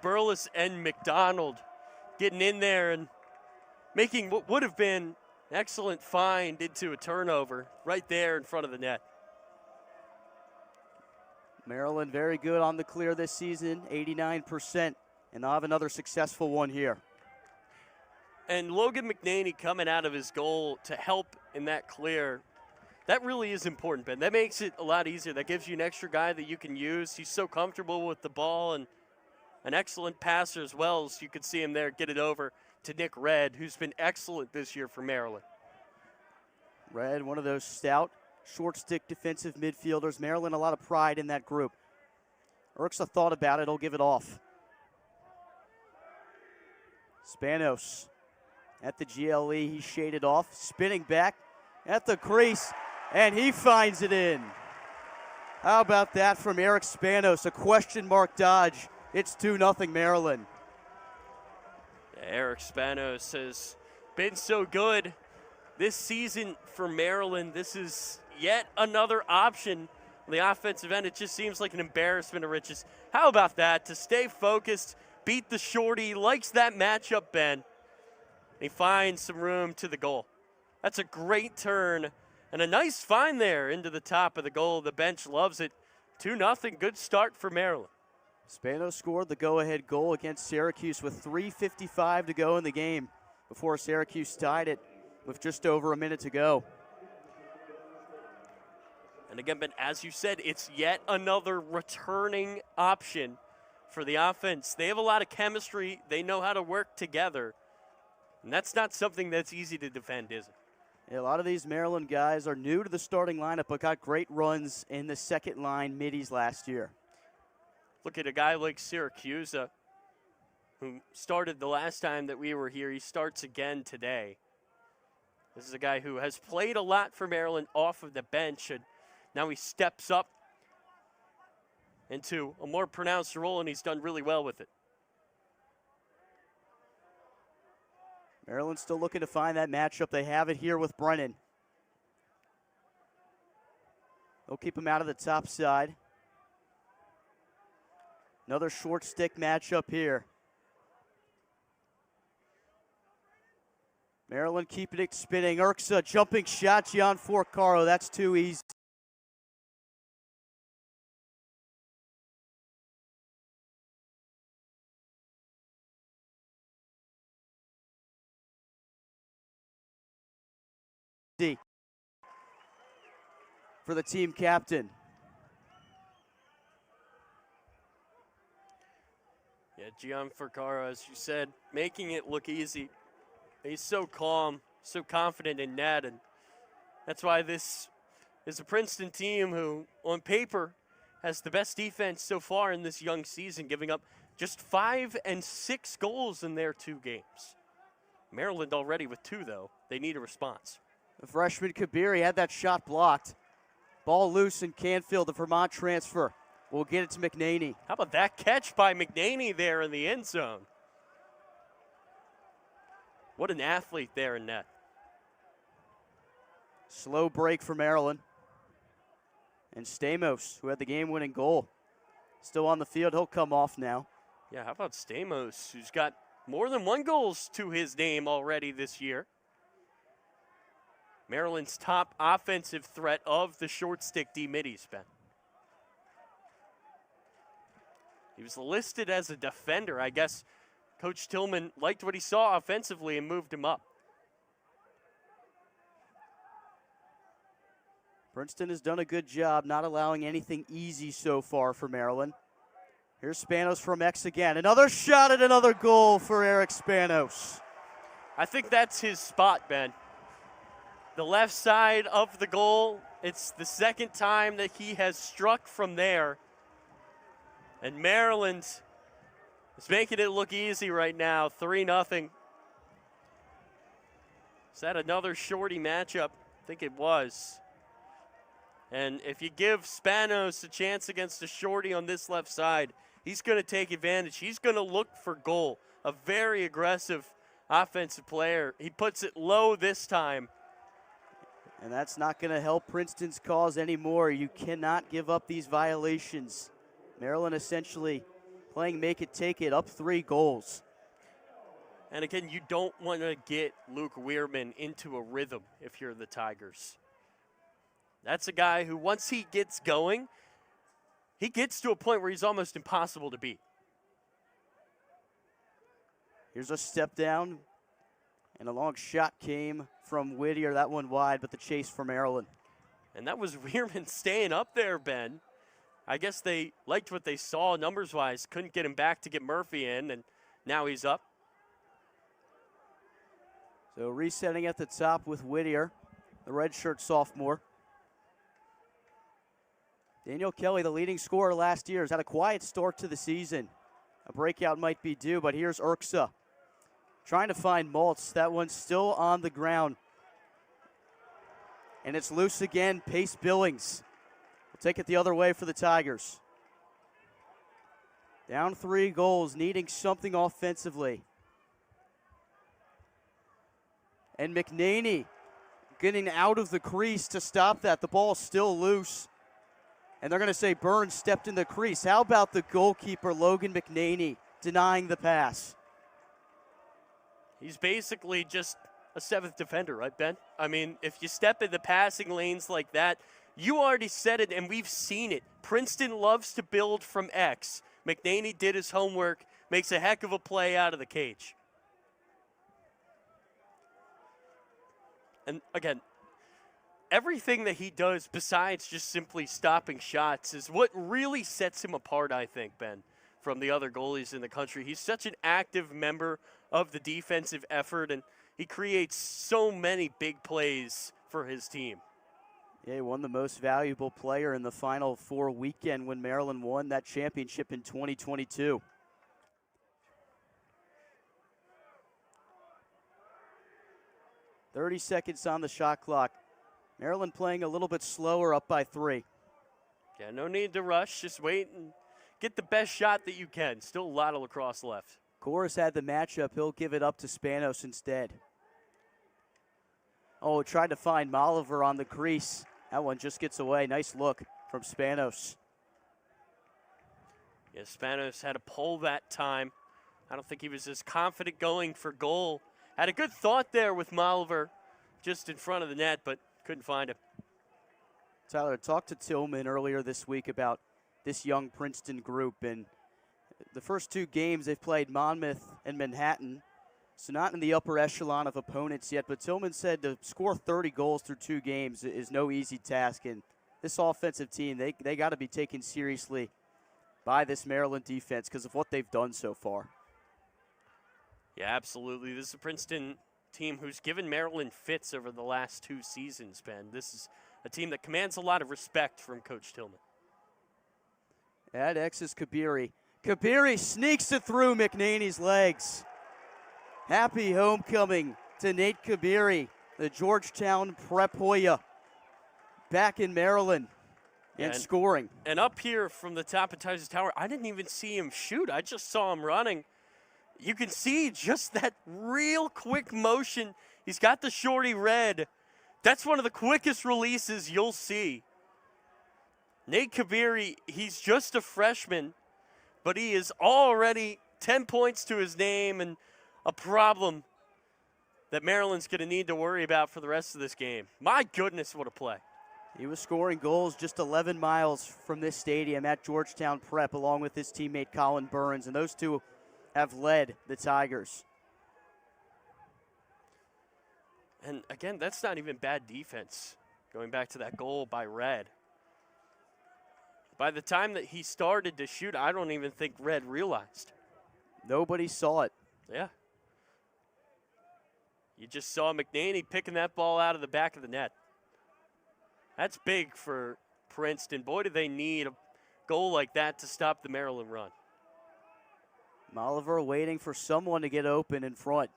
Burles and McDonald getting in there and making what would have been an excellent find into a turnover right there in front of the net. Maryland very good on the clear this season, 89%, and they'll have another successful one here. And Logan McNaney coming out of his goal to help in that clear, that really is important, Ben. That makes it a lot easier. That gives you an extra guy that you can use. He's so comfortable with the ball and an excellent passer as well, as you could see him there get it over to Nick Redd, who's been excellent this year for Maryland. Redd, one of those stout, short stick defensive midfielders. Maryland, a lot of pride in that group. Urksa thought about it. He'll give it off. Spanos at the GLE. He shaded off, spinning back at the crease, and he finds it in. How about that from Eric Spanos? A question mark dodge. It's 2-0 Maryland. Eric Spanos has been so good this season for Maryland. This is yet another option on the offensive end. It just seems like an embarrassment of riches. How about that? To stay focused, beat the shorty. He likes that matchup, Ben. He finds some room to the goal. That's a great turn and a nice find there into the top of the goal. The bench loves it. 2-0, good start for Maryland. Spanos scored the go-ahead goal against Syracuse with 3:55 to go in the game before Syracuse tied it with just over a minute to go. And again, Ben, as you said, it's yet another returning option for the offense. They have a lot of chemistry. They know how to work together. And that's not something that's easy to defend, is it? Yeah, a lot of these Maryland guys are new to the starting lineup, but got great runs in the second line middies last year. Look at a guy like Syracuse, who started the last time that we were here. He starts again today. This is a guy who has played a lot for Maryland off of the bench, and now he steps up into a more pronounced role, and he's done really well with it. Maryland's still looking to find that matchup. They have it here with Brennan. They'll keep him out of the top side. Another short stick matchup here. Maryland keeping it spinning. Urksa jumping shot. Gian Forcaro. That's too easy. For the team captain. Yeah, Gian Forcaro, as you said, making it look easy. He's so calm, so confident in net, and that's why this is a Princeton team who, on paper, has the best defense so far in this young season, giving up just 5 and 6 goals in their 2 games. Maryland already with 2, though. They need a response. The freshman Kabiri had that shot blocked. Ball loose in Canfield, the Vermont transfer. We'll get it to McNaney. How about that catch by McNaney there in the end zone? What an athlete there in net. Slow break for Maryland. And Stamos, who had the game-winning goal, still on the field. He'll come off now. Yeah, how about Stamos, who's got more than 1 goal to his name already this year. Maryland's top offensive threat of the short stick D middies, Ben. He was listed as a defender. I guess Coach Tillman liked what he saw offensively and moved him up. Princeton has done a good job not allowing anything easy so far for Maryland. Here's Spanos from X again. Another shot at another goal for Eric Spanos. I think that's his spot, Ben. The left side of the goal. It's the second time that he has struck from there. And Maryland is making it look easy right now, 3-0. Is that another shorty matchup? I think it was. And if you give Spanos a chance against a shorty on this left side, he's going to take advantage. He's going to look for goal. A very aggressive offensive player. He puts it low this time. And that's not going to help Princeton's cause anymore. You cannot give up these violations. Maryland essentially playing make it, take it, up 3 goals. And again, you don't want to get Luke Weirman into a rhythm if you're the Tigers. That's a guy who, once he gets going, he gets to a point where he's almost impossible to beat. Here's a step down, and a long shot came from Whittier. That one wide, but the chase for Maryland. And that was Weirman staying up there, Ben. I guess they liked what they saw numbers-wise. Couldn't get him back to get Murphy in, and now he's up. So resetting at the top with Whittier, the redshirt sophomore. Daniel Kelly, the leading scorer last year, has had a quiet start to the season. A breakout might be due, but here's Urksa trying to find Maltz. That one's still on the ground. And it's loose again. Pace Billings will take it the other way for the Tigers. Down 3 goals, needing something offensively. And McNaney getting out of the crease to stop that. The ball's still loose. And they're going to say Burns stepped in the crease. How about the goalkeeper, Logan McNaney, denying the pass? He's basically just a 7th defender, right, Ben? I mean, if you step in the passing lanes like that, you already said it, and we've seen it. Princeton loves to build from X. McNaney did his homework, makes a heck of a play out of the cage. And again, everything that he does besides just simply stopping shots is what really sets him apart, I think, Ben, from the other goalies in the country. He's such an active member of the defensive effort, and he creates so many big plays for his team. Yeah, he won the most valuable player in the Final Four weekend when Maryland won that championship in 2022. "30 seconds on the shot clock. Maryland playing a little bit slower, up by 3. Yeah, no need to rush. Just wait and get the best shot that you can. Still a lot of lacrosse left. Coors had the matchup. He'll give it up to Spanos instead. Oh, tried to find Molliver on the crease. That one just gets away. Nice look from Spanos. Yeah, Spanos had to pull that time. I don't think he was as confident going for goal. Had a good thought there with Molliver just in front of the net, but couldn't find him. Tyler, I talked to Tillman earlier this week about this young Princeton group, and the first 2 games they've played Monmouth and Manhattan, so not in the upper echelon of opponents yet, but Tillman said to score 30 goals through 2 games is no easy task, and this offensive team, they got to be taken seriously by this Maryland defense because of what they've done so far. Yeah, absolutely. This is a Princeton team who's given Maryland fits over the last 2 seasons, Ben. This is a team that commands a lot of respect from Coach Tillman. At X is Kabiri. Kabiri sneaks it through McNaney's legs. Happy homecoming to Nate Kabiri, the Georgetown Prep Hoya, back in Maryland and scoring. And up here from the top of Tigers Tower, I didn't even see him shoot. I just saw him running. You can see just that real quick motion. He's got the shorty red. That's one of the quickest releases you'll see. Nate Kabiri, he's just a freshman, but he is already 10 points to his name and a problem that Maryland's going to need to worry about for the rest of this game. My goodness, what a play. He was scoring goals just 11 miles from this stadium at Georgetown Prep, along with his teammate Colin Burns, and those two have led the Tigers. And again, that's not even bad defense, going back to that goal by Red. By the time that he started to shoot, I don't even think Red realized. Nobody saw it. Yeah. You just saw McNaney picking that ball out of the back of the net. That's big for Princeton. Boy, do they need a goal like that to stop the Maryland run. Molliver waiting for someone to get open in front.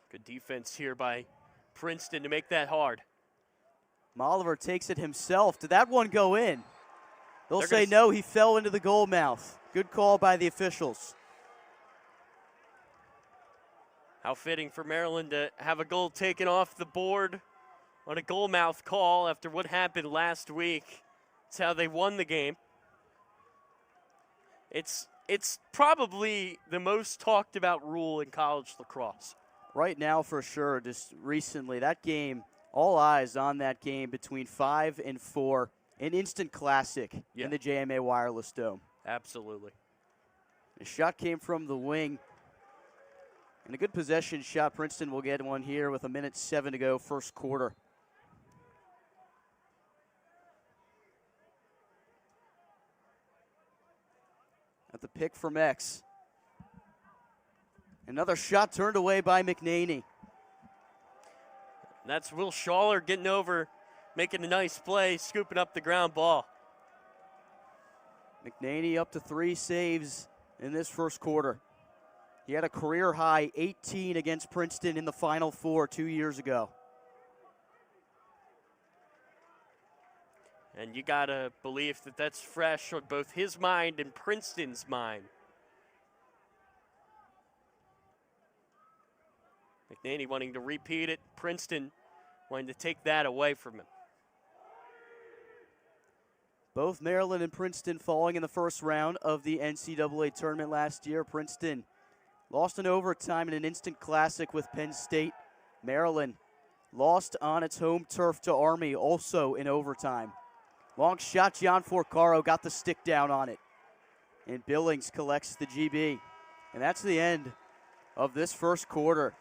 Good defense here by Princeton to make that hard. Molliver takes it himself. Did that one go in? They'll They're say no, he fell into the goal mouth. Good call by the officials. How fitting for Maryland to have a goal taken off the board on a goal mouth call after what happened last week. It's how they won the game. It's probably the most talked about rule in college lacrosse. Right now, for sure, just recently, that game, all eyes on that game between 5 and 4, an instant classic in the JMA Wireless Dome. Absolutely. The shot came from the wing. And a good possession shot. Princeton will get one here with 1:07 to go, first quarter. At the pick from X. Another shot turned away by McNaney. That's Will Schaller getting over, making a nice play, scooping up the ground ball. McNaney up to 3 saves in this first quarter. He had a career high 18 against Princeton in the Final Four 2 years ago. And you got to believe that that's fresh on both his mind and Princeton's mind. McNaney wanting to repeat it. Princeton wanting to take that away from him. Both Maryland and Princeton falling in the first round of the NCAA tournament last year. Princeton lost in overtime in an instant classic with Penn State. Maryland lost on its home turf to Army, also in overtime. Long shot, John Forcaro got the stick down on it. And Billings collects the GB. And that's the end of this first quarter.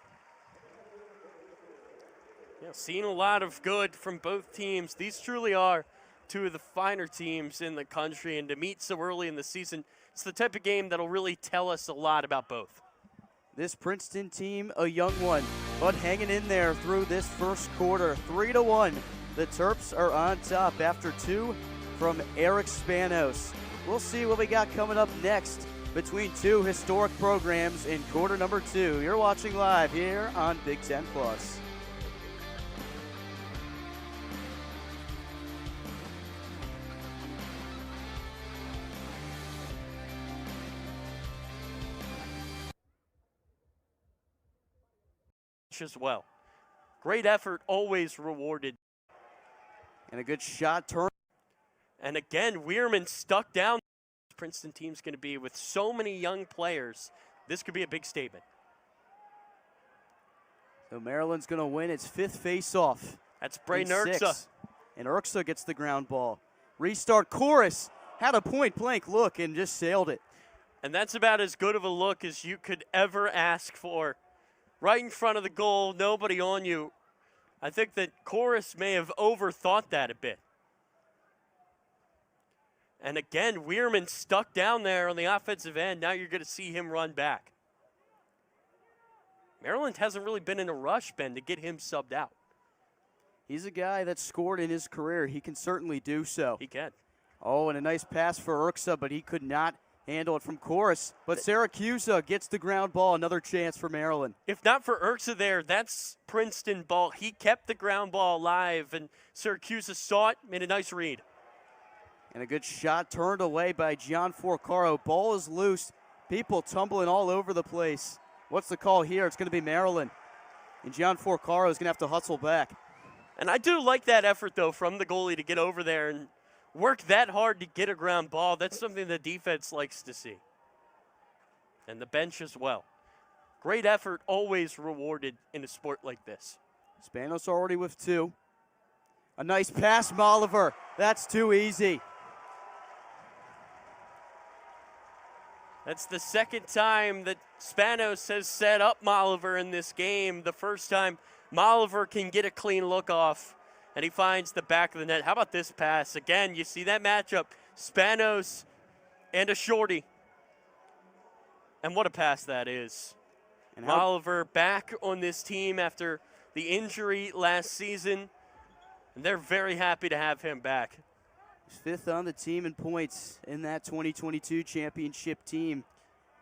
Yeah, seen a lot of good from both teams. These truly are two of the finer teams in the country, and to meet so early in the season, it's the type of game that'll really tell us a lot about both. This Princeton team, a young one, but hanging in there through this first quarter. 3-1. The Terps are on top after 2 from Eric Spanos. We'll see what we got coming up next between two historic programs in quarter number 2. You're watching live here on Big Ten Plus. As well. Great effort, always rewarded. And a good shot turn. And again, Weirman stuck down. Princeton team's going to be with so many young players. This could be a big statement. So Maryland's going to win its 5th face-off. That's Braden Urksa. And Urksa gets the ground ball. Restart. Chorus had a point-blank look and just sailed it. And that's about as good of a look as you could ever ask for. Right in front of the goal, nobody on you. I think that Chorus may have overthought that a bit. And again, Weirman stuck down there on the offensive end. Now you're going to see him run back. Maryland hasn't really been in a rush, Ben, to get him subbed out. He's a guy that scored in his career. He can certainly do so. He can. Oh, and a nice pass for Urksa, but he could not handle it from Chorus. But Syracuse gets the ground ball. Another chance for Maryland. If not for Urksa there, that's Princeton ball. He kept the ground ball alive, and Syracuse saw it, made a nice read. And a good shot turned away by John Forcaro. Ball is loose. People tumbling all over the place. What's the call here? It's going to be Maryland. And John Forcaro is going to have to hustle back. And I do like that effort, though, from the goalie to get over there and work that hard to get a ground ball. That's something the defense likes to see. And the bench as well. Great effort, always rewarded in a sport like this. Spanos already with 2. A nice pass, Molliver. That's too easy. That's the second time that Spanos has set up Molliver in this game. The first time Molliver can get a clean look off, and he finds the back of the net. How about this pass? Again, you see that matchup, Spanos and a shorty. And what a pass that is. And Molliver back on this team after the injury last season, and they're very happy to have him back. He's 5th on the team in points in that 2022 championship team.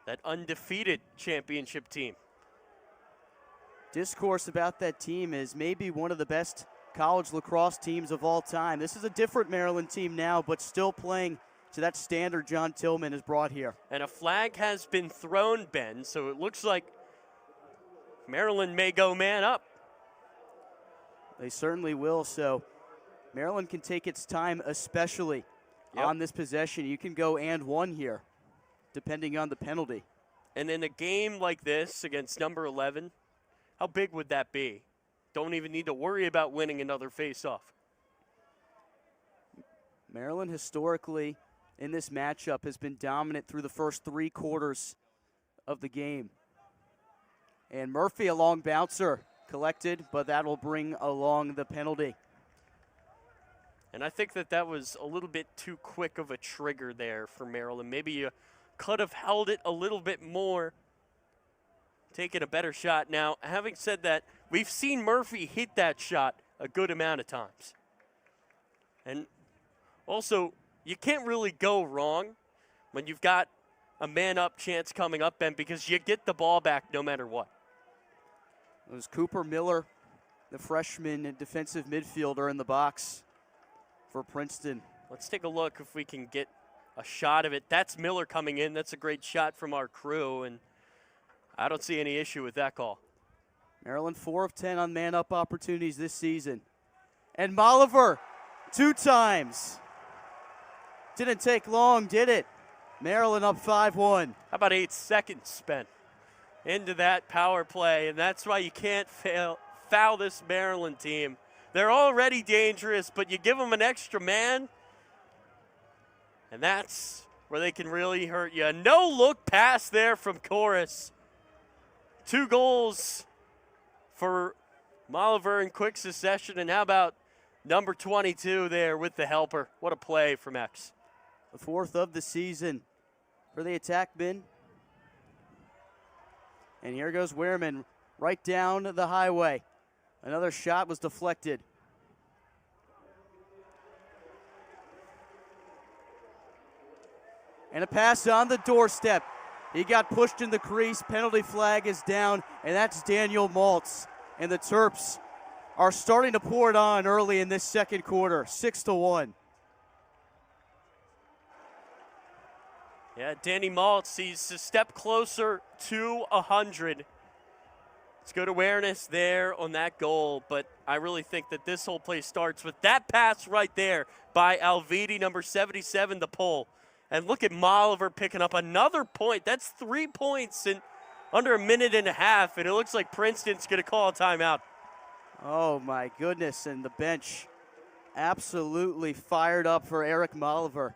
That undefeated championship team. Discourse about that team is maybe one of the best college lacrosse teams of all time. This is a different Maryland team now, but still playing to that standard John Tillman has brought here. And a flag has been thrown, Ben, so it looks like Maryland may go man up. They certainly will, so Maryland can take its time, especially on this possession. You can go and 1 here. depending on the penalty. And in a game like this against number 11, how big would that be? Don't even need to worry about winning another face-off. Maryland historically in this matchup has been dominant through the first 3 quarters of the game. And Murphy, a long bouncer, collected, but that will bring along the penalty. And I think that was a little bit too quick of a trigger there for Maryland. Maybe you could have held it a little bit more, taken a better shot. Now, having said that, we've seen Murphy hit that shot a good amount of times. And also, you can't really go wrong when you've got a man-up chance coming up, Ben, because you get the ball back no matter what. It was Cooper Miller, the freshman and defensive midfielder, in the box for Princeton. Let's take a look if we can get a shot of it. That's Miller coming in. That's a great shot from our crew, and I don't see any issue with that call. Maryland 4 of 10 on man-up opportunities this season. And Molliver, 2 times. Didn't take long, did it? Maryland up 5-1. How about 8 seconds spent into that power play, and that's why you can't foul this Maryland team. They're already dangerous, but you give them an extra man, and that's where they can really hurt you. No look pass there from Chorus. 2 goals for Molliver in quick succession, and how about number 22 there with the helper? What a play from X. The 4th of the season for the attackmen. And here goes Wehrman right down the highway. Another shot was deflected. And a pass on the doorstep. He got pushed in the crease. Penalty flag is down, and that's Daniel Maltz. And the Terps are starting to pour it on early in this second quarter, 6-1. Yeah, Danny Maltz, he's a step closer to 100. It's good awareness there on that goal, but I really think that this whole play starts with that pass right there by Alviti, number 77, the pull. And look at Molliver picking up another point. That's 3 points in under a minute and a half, and it looks like Princeton's going to call a timeout. Oh, my goodness, and the bench absolutely fired up for Eric Molliver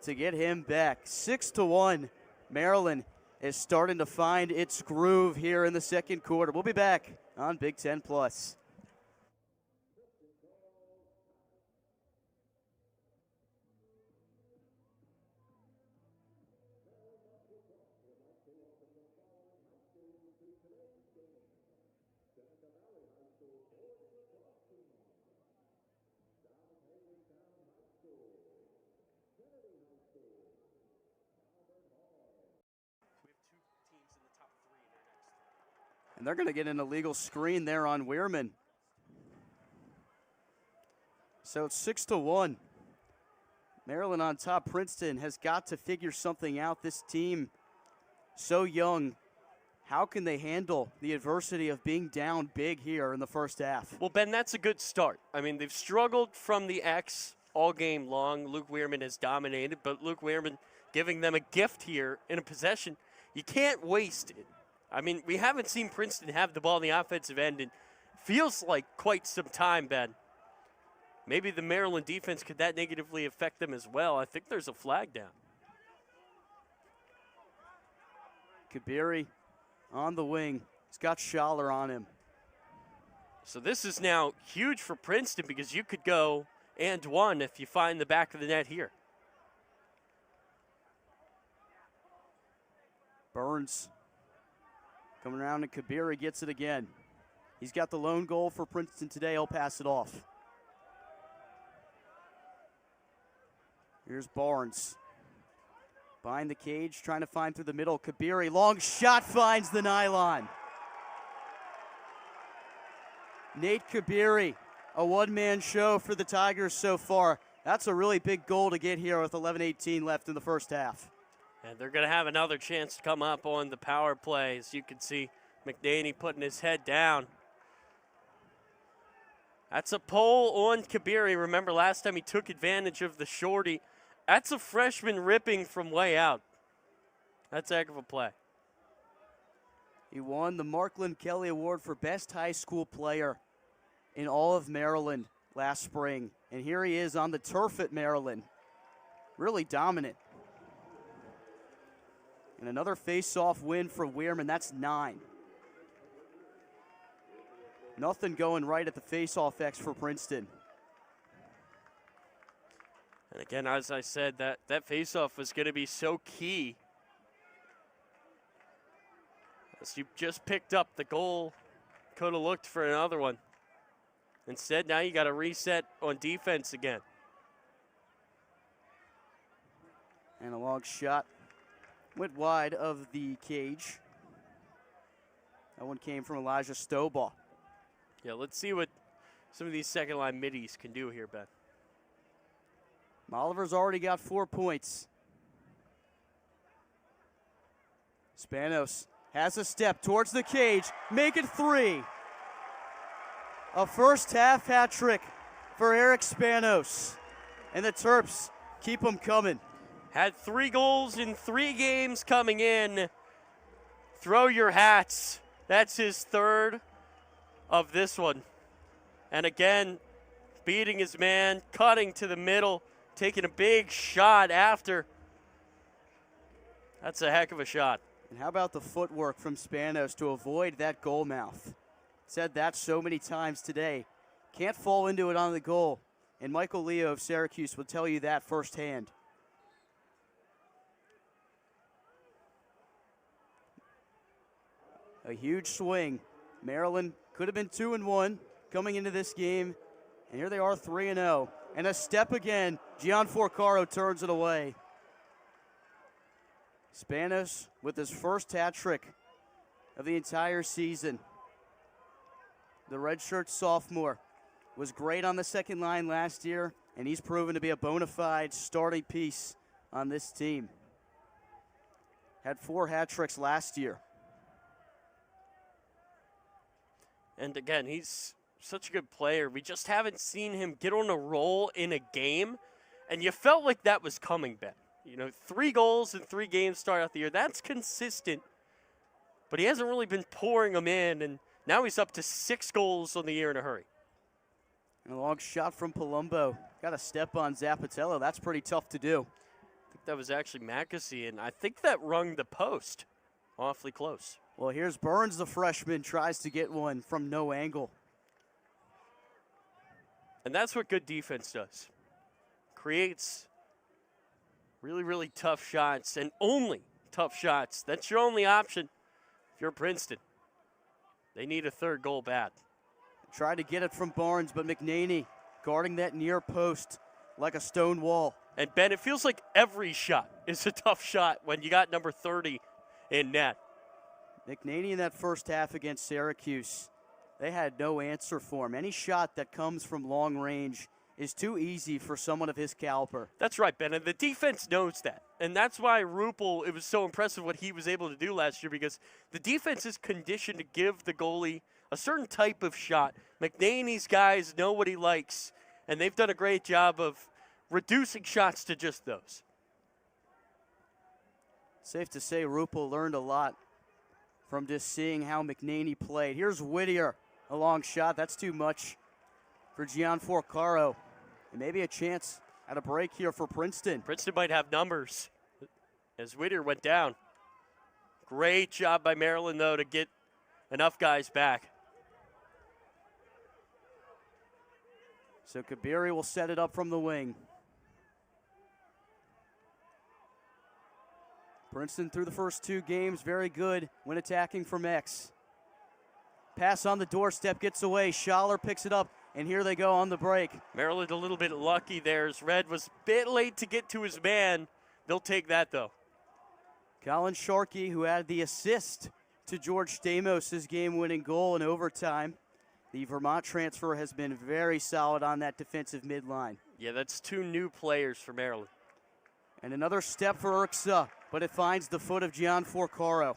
to get him back. 6-1, Maryland is starting to find its groove here in the second quarter. We'll be back on Big Ten Plus. And they're going to get an illegal screen there on Wehrman. So it's 6-1. Maryland on top. Princeton has got to figure something out. This team, so young, how can they handle the adversity of being down big here in the first half? Well, Ben, that's a good start. I mean, they've struggled from the X all game long. Luke Wehrman has dominated, but Luke Wehrman giving them a gift here in a possession. You can't waste it. I mean, we haven't seen Princeton have the ball in the offensive end in feels like quite some time, Ben. Maybe the Maryland defense, could that negatively affect them as well? I think there's a flag down. Kabiri on the wing. He's got Schaller on him. So this is now huge for Princeton because you could go and 1 if you find the back of the net here. Burns coming around, and Kabiri gets it again. He's got the lone goal for Princeton today. He'll pass it off. Here's Barnes. Behind the cage, trying to find through the middle. Kabiri, long shot, finds the nylon. Nate Kabiri, a one-man show for the Tigers so far. That's a really big goal to get here with 11:18 left in the first half. And they're going to have another chance to come up on the power play. As you can see, McNaney putting his head down. That's a pull on Kabiri. Remember last time he took advantage of the shorty. That's a freshman ripping from way out. That's a heck of a play. He won the Markland Kelly Award for Best High School Player in all of Maryland last spring. And here he is on the turf at Maryland. Really dominant. And another face-off win for Weirman. That's 9. Nothing going right at the face-off X for Princeton. And again, as I said, that face-off was going to be so key. As you just picked up the goal, could have looked for another one. Instead, now you got to reset on defense again. And a long shot went wide of the cage. That one came from Elijah Stobaugh. Yeah, let's see what some of these second-line middies can do here, Ben. Oliver's already got 4 points. Spanos has a step towards the cage. Make it 3. A first-half hat trick for Eric Spanos. And the Terps keep them coming. Had 3 goals in 3 games coming in. Throw your hats. That's his 3rd of this one. And again, beating his man, cutting to the middle, taking a big shot after. That's a heck of a shot. And how about the footwork from Spanos to avoid that goal mouth? Said that so many times today. Can't fall into it on the goal. And Michael Leo of Syracuse will tell you that firsthand. A huge swing. Maryland could have been 2-1 coming into this game. And here they are 3-0. And a step again. Gian Forcaro turns it away. Spanos with his first hat trick of the entire season. The redshirt sophomore was great on the second line last year, and he's proven to be a bona fide starting piece on this team. Had 4 hat tricks last year. And again, he's such a good player. We just haven't seen him get on a roll in a game, and you felt like that was coming, Ben. 3 goals in 3 games start out the year. That's consistent, but he hasn't really been pouring them in, and now he's up to 6 goals on the year in a hurry. And a long shot from Palumbo. Got a step on Zappatello. That's pretty tough to do. I think that was actually Mackesy, and I think that rung the post. Awfully close. Well, here's Burns, the freshman, tries to get one from no angle. And that's what good defense does. Creates really, really tough shots, and only tough shots. That's your only option if you're Princeton. They need a 3rd goal bad. Tried to get it from Barnes, but McNaney guarding that near post like a stone wall. And Ben, it feels like every shot is a tough shot when you got number 30 in net. McNaney in that first half against Syracuse, they had no answer for him. Any shot that comes from long range is too easy for someone of his caliber. That's right, Ben, and the defense knows that. And that's why Rupel, it was so impressive what he was able to do last year, because the defense is conditioned to give the goalie a certain type of shot. McNaney's guys know what he likes, and they've done a great job of reducing shots to just those. Safe to say Rupel learned a lot from just seeing how McNaney played. Here's Whittier, a long shot. That's too much for Gian Forcaro. And maybe a chance at a break here for Princeton. Princeton might have numbers as Whittier went down. Great job by Maryland, though, to get enough guys back. So Kabiri will set it up from the wing. Princeton through the first 2 games, very good when attacking from X. Pass on the doorstep, gets away. Schaller picks it up, and here they go on the break. Maryland a little bit lucky there as Red was a bit late to get to his man. They'll take that, though. Colin Sharkey, who had the assist to George Stamos' game-winning goal in overtime. The Vermont transfer has been very solid on that defensive midline. Yeah, that's 2 new players for Maryland. And another step for Urksa, but it finds the foot of Gian Forcaro.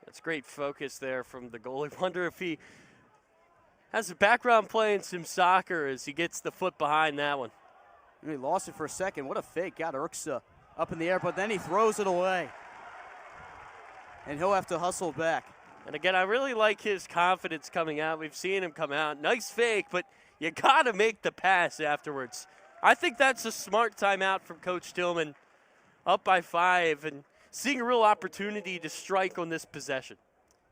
That's great focus there from the goalie. Wonder if he has a background playing some soccer as he gets the foot behind that one. And he lost it for a second. What a fake. Got Urksa up in the air, but then he throws it away. and he'll have to hustle back. And again, I really like his confidence coming out. We've seen him come out. Nice fake, but you got to make the pass afterwards. I think that's a smart timeout from Coach Tillman. Up by 5 and seeing a real opportunity to strike on this possession.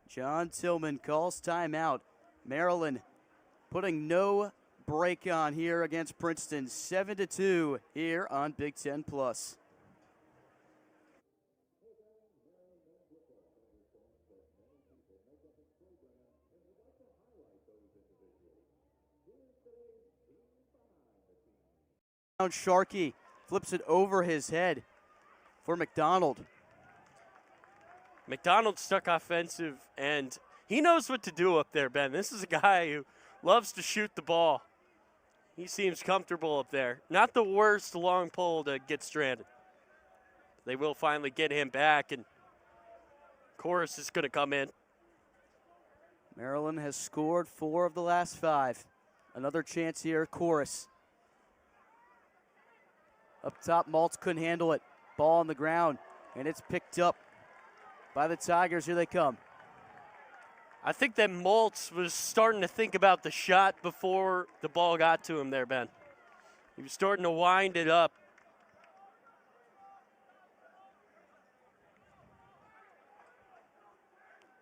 John Tillman calls timeout. Maryland putting no break on here against Princeton. 7-2 here on Big Ten Plus. Sharkey flips it over his head for McDonald. McDonald stuck offensive, and he knows what to do up there, Ben. This is a guy who loves to shoot the ball. He seems comfortable up there. Not the worst long pole to get stranded. They will finally get him back, and Chorus is going to come in. Maryland has scored 4 of the last 5. Another chance here, Chorus. Up top, Maltz couldn't handle it. Ball on the ground, and it's picked up by the Tigers. Here they come. I think that Maltz was starting to think about the shot before the ball got to him there, Ben. He was starting to wind it up.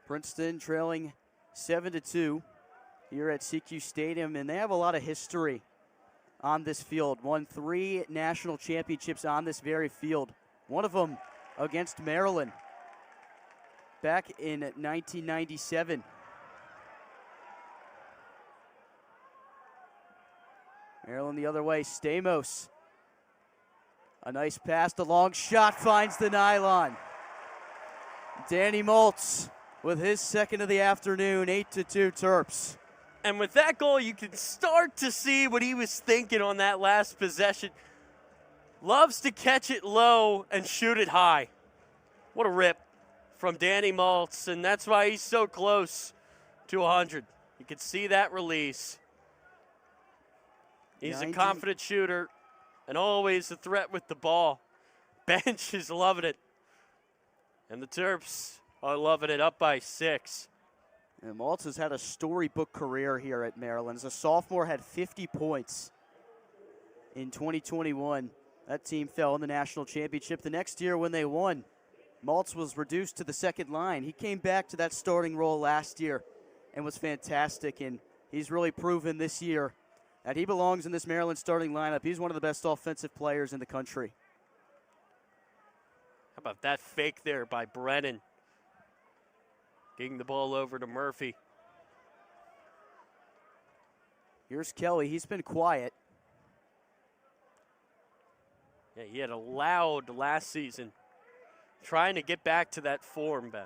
Princeton trailing 7-2 here at CQ Stadium, and they have a lot of history on this field. Won 3 national championships on this very field. One of them against Maryland back in 1997. Maryland the other way, Stamos. A nice pass, the long shot finds the nylon. Danny Maltz with his second of the afternoon, 8-2 Terps. And with that goal, you can start to see what he was thinking on that last possession. Loves to catch it low and shoot it high. What a rip from Danny Maltz, and that's why he's so close to 100. You can see that release. He's a confident shooter and always a threat with the ball. Bench is loving it. And the Terps are loving it, up by 6. And Maltz has had a storybook career here at Maryland. As a sophomore, had 50 points in 2021. That team fell in the national championship. The next year when they won, Maltz was reduced to the second line. He came back to that starting role last year and was fantastic, and he's really proven this year that he belongs in this Maryland starting lineup. He's one of the best offensive players in the country. How about that fake there by Brennan? Getting the ball over to Murphy. Here's Kelly. He's been quiet. Yeah, he had a loud last season. Trying to get back to that form, Ben.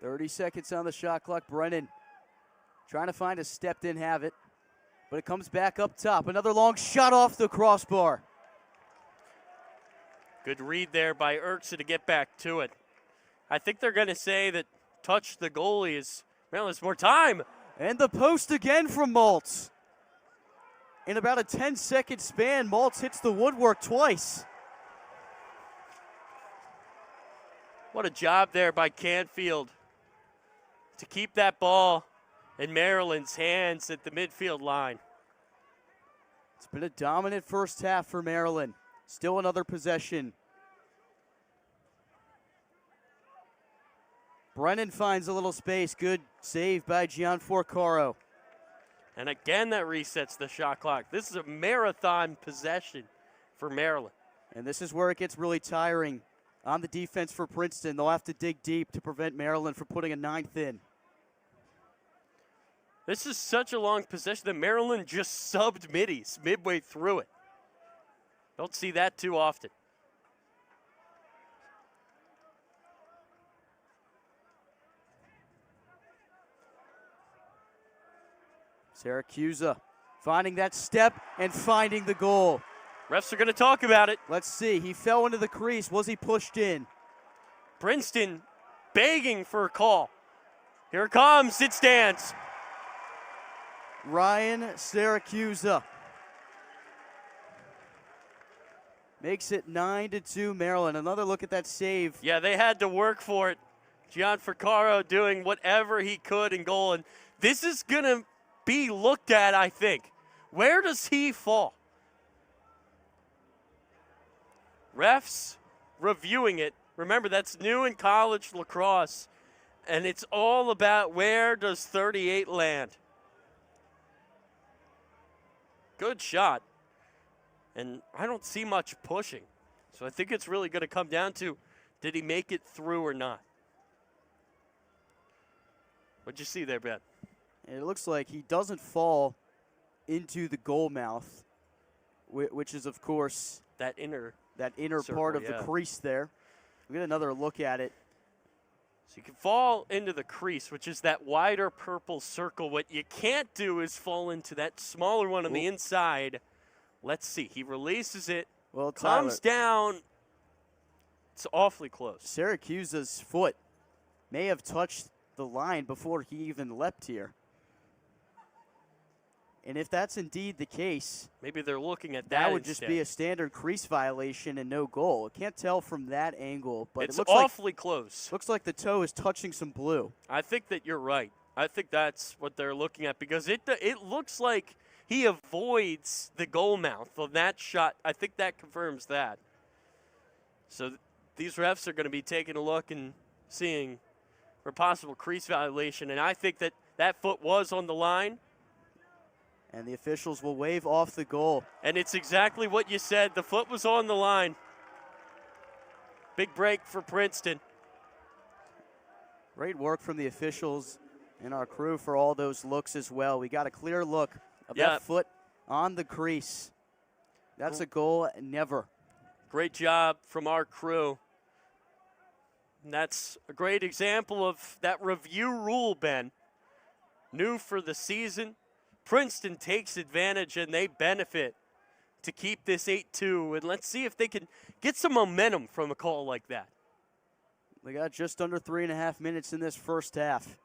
.30 seconds on the shot clock. Brennan trying to find a step, didn't have it. But it comes back up top. Another long shot off the crossbar. Good read there by Erksa to get back to it. I think they're going to say that touch the goalie is, well, it's more time. And the post again from Maltz. In about a 10-second span, Maltz hits the woodwork twice. What a job there by Canfield to keep that ball in Maryland's hands at the midfield line. It's been a dominant first half for Maryland. Still another possession. Brennan finds a little space. Good save by Gian Forcaro. And again, that resets the shot clock. This is a marathon possession for Maryland. And this is where it gets really tiring on the defense for Princeton. They'll have to dig deep to prevent Maryland from putting a 9th in. This is such a long possession that Maryland just subbed middies midway through it. Don't see that too often. Syracuse finding that step and finding the goal. Refs are going to talk about it. Let's see. He fell into the crease. Was he pushed in? Princeton begging for a call. Here it comes. It stands. Ryan Syracuse makes it 9-2 Maryland. Another look at that save. Yeah, they had to work for it. Gian Ficaro doing whatever he could in goal. And this is going to be looked at, I think. Where does he fall? Refs reviewing it. Remember, that's new in college lacrosse. And it's all about where does 38 land. Good shot. And I don't see much pushing. So I think it's really going to come down to, did he make it through or not? What'd you see there, Ben? It looks like he doesn't fall into the goal mouth, which is, of course, that inner circle, part of the crease there. We get another look at it. So you can fall into the crease, which is that wider purple circle. What you can't do is fall into that smaller one on the inside. Let's see. He releases it. Well, comes down. It's awfully close. Syracuse's foot may have touched the line before he even leapt here. And if that's indeed the case, maybe they're looking at that would just be a standard crease violation and no goal. Can't tell from that angle, but it's it looks awfully close. Looks like the toe is touching some blue. I think that you're right. I think that's what they're looking at because it looks like he avoids the goal mouth on that shot. I think that confirms that. So these refs are going to be taking a look and seeing for possible crease violation, and I think that that foot was on the line. And the officials will wave off the goal. And it's exactly what you said. The foot was on the line. Big break for Princeton. Great work from the officials and our crew for all those looks as well. We got a clear look of that foot on the crease. That's a goal, never. Great job from our crew. And that's a great example of that review rule, Ben. New for the season. Princeton takes advantage and they benefit to keep this 8-2. And let's see if they can get some momentum from a call like that. We got just under 3.5 minutes in this first half.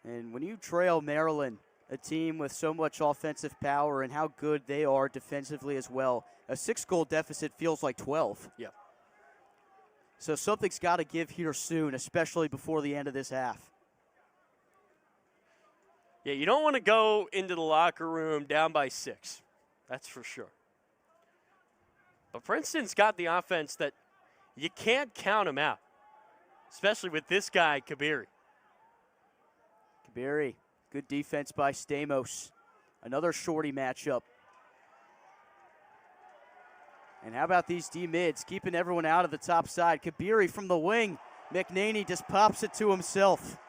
And when you trail Maryland, a team with so much offensive power and how good they are defensively as well, a 6-goal deficit feels like 12. Yeah. So something's got to give here soon, especially before the end of this half. Yeah, you don't want to go into the locker room down by 6. That's for sure. But Princeton's got the offense that you can't count them out, especially with this guy, Kabiri. Kabiri, good defense by Stamos. Another shorty matchup. And how about these D-mids, keeping everyone out of the top side. Kabiri from the wing. McNaney just pops it to himself.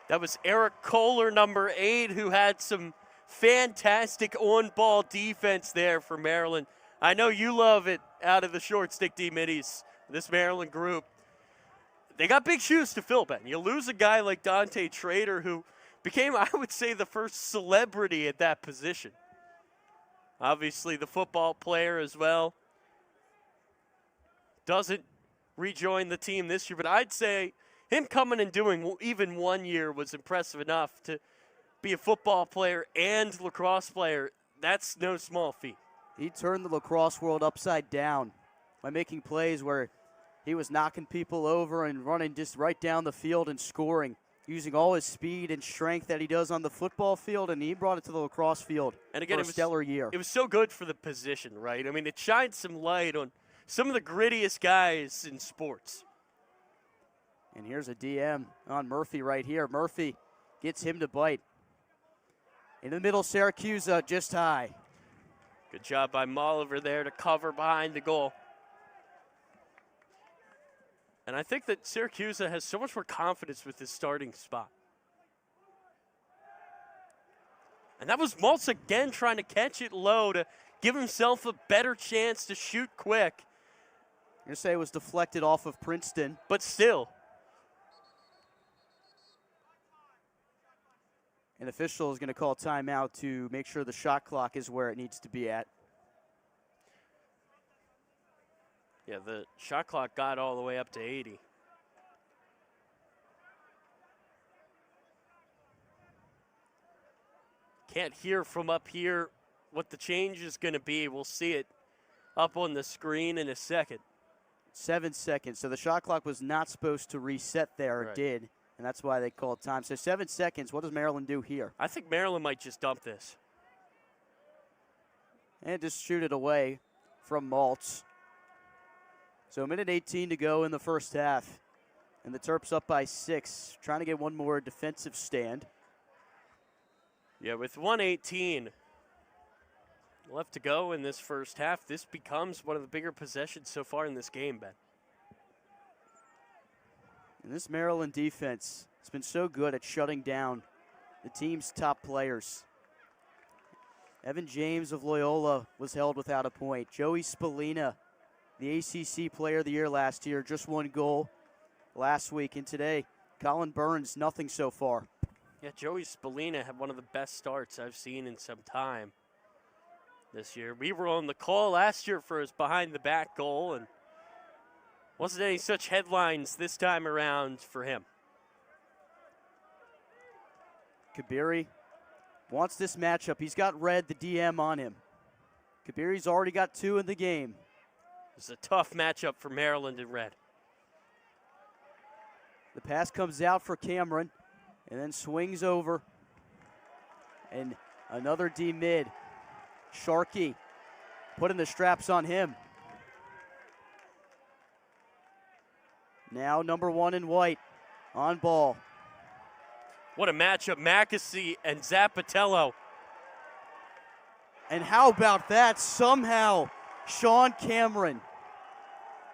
That was Eric Kohler, number 8, who had some fantastic on-ball defense there for Maryland. I know you love it out of the short stick D-middies, this Maryland group. They got big shoes to fill, Ben. You lose a guy like Dante Trader, who became, I would say, the first celebrity at that position. Obviously, the football player as well. Doesn't rejoin the team this year, but I'd say him coming and doing even 1 year was impressive enough to be a football player and lacrosse player. That's no small feat. He turned the lacrosse world upside down by making plays where he was knocking people over and running just right down the field and scoring, using all his speed and strength that he does on the football field, and he brought it to the lacrosse field and again, for a stellar year. It was so good for the position, right? I mean, it shined some light on some of the grittiest guys in sports. And here's a DM on Murphy right here. Murphy gets him to bite. In the middle, Syracuse just high. Good job by Molliver there to cover behind the goal. And I think that Syracuse has so much more confidence with his starting spot. And that was Maltz again trying to catch it low to give himself a better chance to shoot quick. I'm going to say it was deflected off of Princeton. But still. An official is going to call timeout to make sure the shot clock is where it needs to be at. Yeah, the shot clock got all the way up to 80. Can't hear from up here what the change is going to be. We'll see it up on the screen in a second. 7 seconds. So the shot clock was not supposed to reset there. Right. It did, and that's why they called time. So 7 seconds. What does Maryland do here? I think Maryland might just dump this. And just shoot it away from Maltz. So 1:18 to go in the first half. And the Terps up by 6, trying to get one more defensive stand. Yeah, with 1:18 left to go in this first half, this becomes one of the bigger possessions so far in this game, Ben. And this Maryland defense has been so good at shutting down the team's top players. Evan James of Loyola was held without a point. Joey Spallina, the ACC Player of the Year last year, just 1 goal last week. And today, Colin Burns, nothing so far. Yeah, Joey Spallina had one of the best starts I've seen in some time this year. We were on the call last year for his behind-the-back goal, and wasn't any such headlines this time around for him. Kabiri wants this matchup. He's got Red, the DM, on him. Kabiri's already got 2 in the game. It's a tough matchup for Maryland and Red. The pass comes out for Cameron and then swings over. And another D mid. Sharkey putting the straps on him. Now number 1 in white on ball. What a matchup, Mackesy and Zappatello. And how about that? Somehow, Sean Cameron,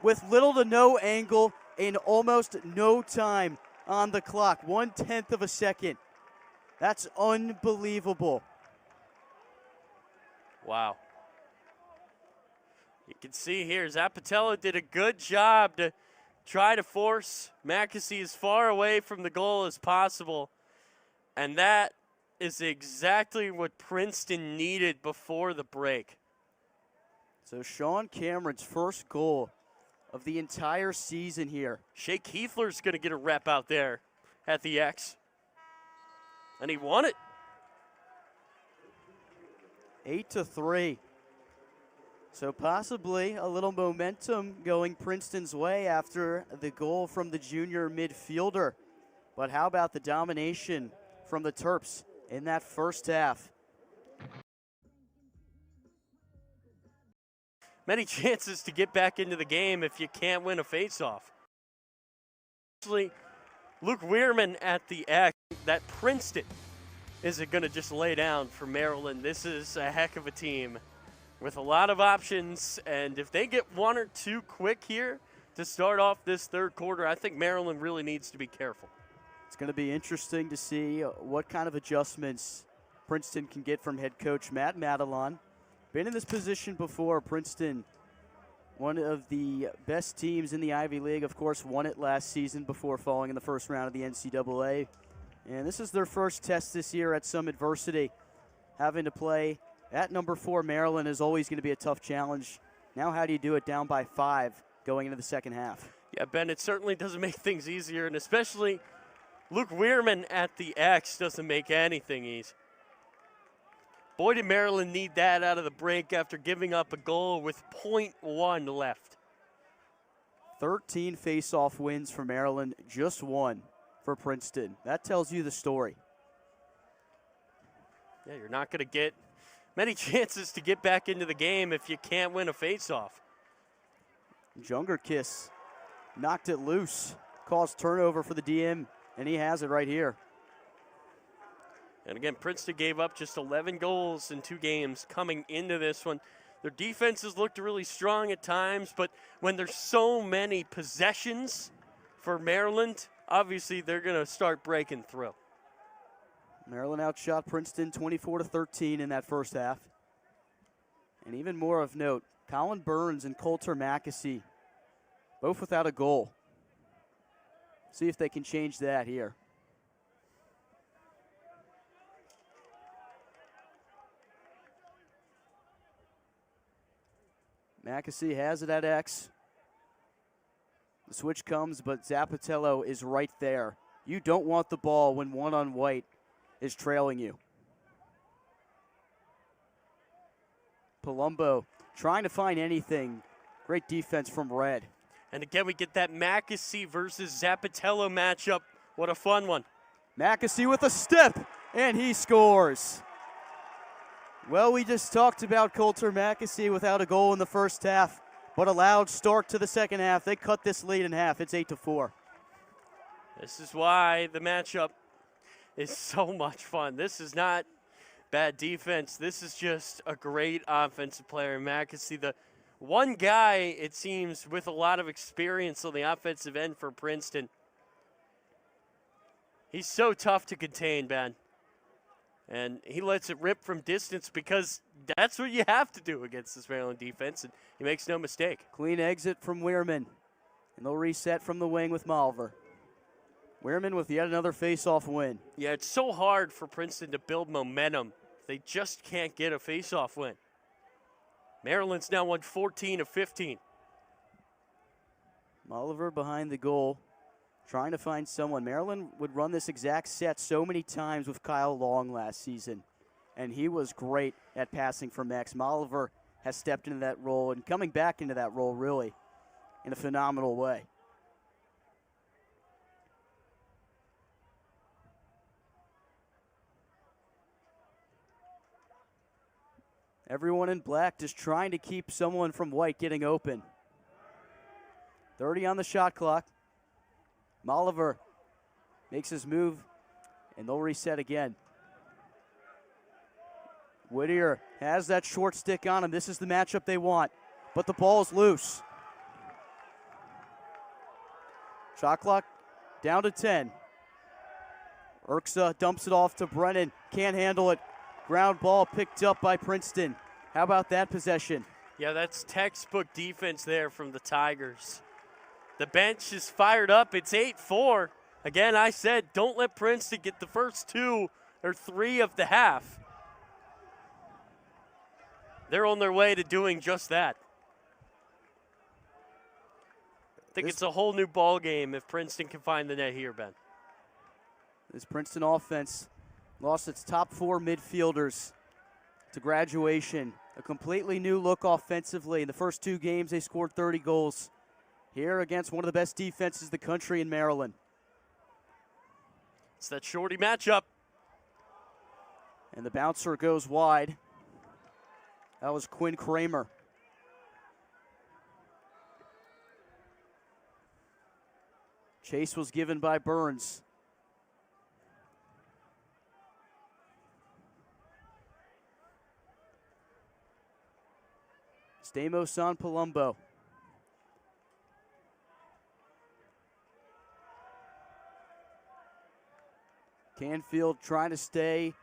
with little to no angle and almost no time on the clock, 1/10 of a second. That's unbelievable. Wow. You can see here, Zappatello did a good job to try to force Mackesy as far away from the goal as possible. And that is exactly what Princeton needed before the break. So Sean Cameron's first goal of the entire season here. Shea Kiefler's going to get a rep out there at the X. And he won it. 8-3. So possibly a little momentum going Princeton's way after the goal from the junior midfielder. But how about the domination from the Terps in that first half? Many chances to get back into the game if you can't win a faceoff. Actually, Luke Weirman at the X, that Princeton isn't going to just lay down for Maryland. This is a heck of a team with a lot of options, and if they get 1 or 2 quick here to start off this third quarter, I think Maryland really needs to be careful. It's going to be interesting to see what kind of adjustments Princeton can get from head coach Matt Madelon. Been in this position before. Princeton, one of the best teams in the Ivy League, of course, won it last season before falling in the first round of the NCAA. And this is their first test this year at some adversity. Having to play at number 4 Maryland is always going to be a tough challenge. Now how do you do it down by 5 going into the second half? Yeah, Ben, it certainly doesn't make things easier, and especially Luke Weirman at the X doesn't make anything easy. Boy, did Maryland need that out of the break after giving up a goal with .1 left. 13 face-off wins for Maryland, just 1 for Princeton. That tells you the story. Yeah, you're not going to get many chances to get back into the game if you can't win a face-off. Jungerkiss knocked it loose, caused turnover for the DM, and he has it right here. And again, Princeton gave up just 11 goals in 2 games coming into this one. Their defenses looked really strong at times, but when there's so many possessions for Maryland, obviously they're going to start breaking through. Maryland outshot Princeton 24-13 in that first half. And even more of note, Colin Burns and Coulter Mackesy, both without a goal. See if they can change that here. Mackesy has it at X. The switch comes, but Zappatello is right there. You don't want the ball when 1 on white is trailing you. Palumbo trying to find anything. Great defense from Red. And again, we get that Mackesy versus Zappitello matchup. What a fun one. Mackesy with a step, and he scores. Well, we just talked about Coulter Mackesy without a goal in the first half, but a loud start to the second half. They cut this lead in half. It's 8-4. This is why the matchup is so much fun. This is not bad defense. This is just a great offensive player. Mackesy, the one guy, it seems, with a lot of experience on the offensive end for Princeton. He's so tough to contain, Ben. And he lets it rip from distance because that's what you have to do against this Maryland defense, and he makes no mistake. Clean exit from Weirman, and they'll reset from the wing with Malver. Weirman with yet another face-off win. Yeah, it's so hard for Princeton to build momentum. They just can't get a face-off win. Maryland's now won 14 of 15. Oliver behind the goal, trying to find someone. Maryland would run this exact set so many times with Kyle Long last season, and he was great at passing for Max. Oliver has stepped into that role and coming back into that role really in a phenomenal way. Everyone in black just trying to keep someone from white getting open. 30 on the shot clock. Molliver makes his move, and they'll reset again. Whittier has that short stick on him. This is the matchup they want, but the ball's loose. Shot clock down to 10. Urksa dumps it off to Brennan. Can't handle it. Ground ball picked up by Princeton. How about that possession? Yeah, that's textbook defense there from the Tigers. The bench is fired up. It's 8-4. Again, I said don't let Princeton get the first 2 or 3 of the half. They're on their way to doing just that. I think it's a whole new ball game if Princeton can find the net here, Ben. This Princeton offense lost its top 4 midfielders to graduation. A completely new look offensively. In the first 2 games, they scored 30 goals. Here against one of the best defenses in the country in Maryland. It's that shorty matchup. And the bouncer goes wide. That was Quinn Kramer. Chase was given by Burns. Stamos on Palumbo. Canfield trying to stay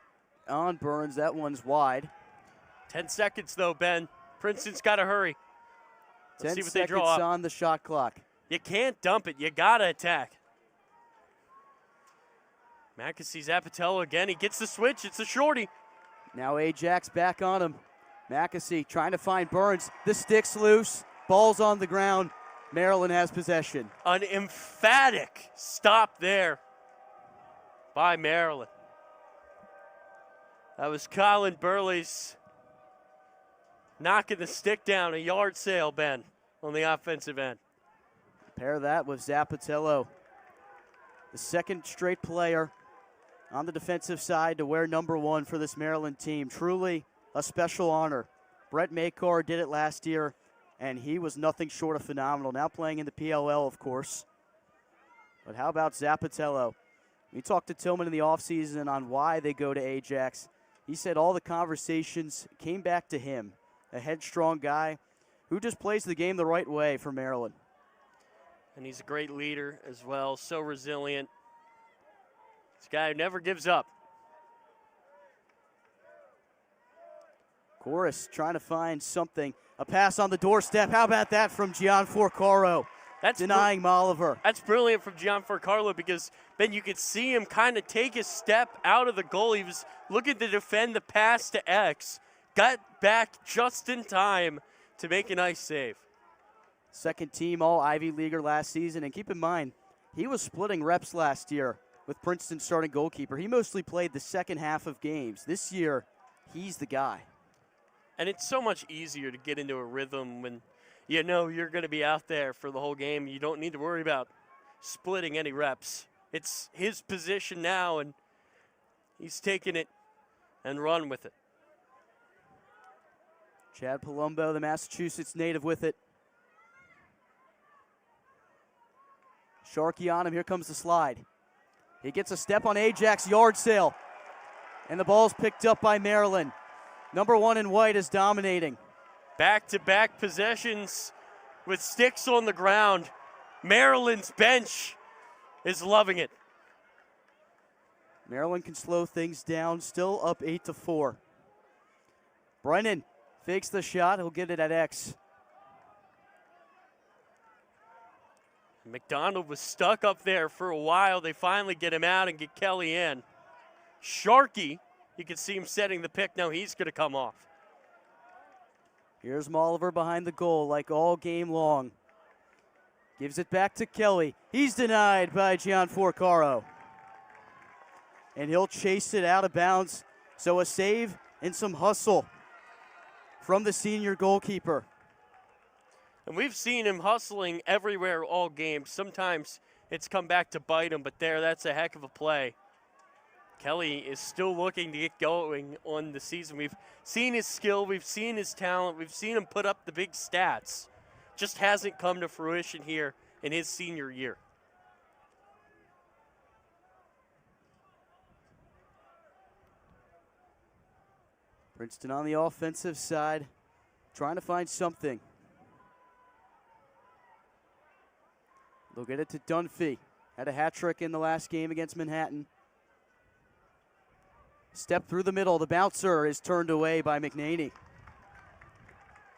on Burns. That one's wide. 10 seconds, though, Ben. Princeton's got to hurry. Let's see what they draw up. 10 seconds on the shot clock. You can't dump it. You got to attack. Mackesy Zappitello again. He gets the switch. It's a shorty. Now Ajax back on him. Mackesy trying to find Burns. The stick's loose. Ball's on the ground. Maryland has possession. An emphatic stop there by Maryland. That was Colin Burley's knocking the stick down, a yard sale, Ben, on the offensive end. Pair that with Zappitello, the second straight player on the defensive side to wear number 1 for this Maryland team. Truly a special honor. Brett Makar did it last year, and he was nothing short of phenomenal. Now playing in the PLL, of course. But how about Zappitello? We talked to Tillman in the offseason on why they go to Ajax. He said all the conversations came back to him, a headstrong guy who just plays the game the right way for Maryland. And he's a great leader as well, so resilient. This guy who never gives up. Chorus trying to find something. A pass on the doorstep. How about that from Gian Forcaro? That's denying Molliver. That's brilliant from Gian Forcaro because, Ben, you could see him kind of take a step out of the goal. He was looking to defend the pass to X. Got back just in time to make a nice save. Second team All-Ivy Leaguer last season. And keep in mind, he was splitting reps last year with Princeton starting goalkeeper. He mostly played the second half of games. This year, he's the guy. And it's so much easier to get into a rhythm when you know you're going to be out there for the whole game. You don't need to worry about splitting any reps. It's his position now, and he's taken it and run with it. Chad Palumbo, the Massachusetts native, with it. Sharkey on him. Here comes the slide. He gets a step on Ajax, yard sale. And the ball's picked up by Maryland. Number 1 in white is dominating. Back-to-back possessions with sticks on the ground. Maryland's bench is loving it. Maryland can slow things down, still up 8-4. Brennan fakes the shot. He'll get it at X. McDonald was stuck up there for a while. They finally get him out and get Kelly in. Sharkey, you can see him setting the pick. Now he's going to come off. Here's Molliver behind the goal like all game long. Gives it back to Kelly. He's denied by Gian Forcaro. And he'll chase it out of bounds. So a save and some hustle from the senior goalkeeper. And we've seen him hustling everywhere all game. Sometimes it's come back to bite him, but that's a heck of a play. Kelly is still looking to get going on the season. We've seen his skill, we've seen his talent, we've seen him put up the big stats. Just hasn't come to fruition here in his senior year. Princeton on the offensive side, trying to find something. They'll get it to Dunphy. Had a hat trick in the last game against Manhattan. Step through the middle. The bouncer is turned away by McNaney.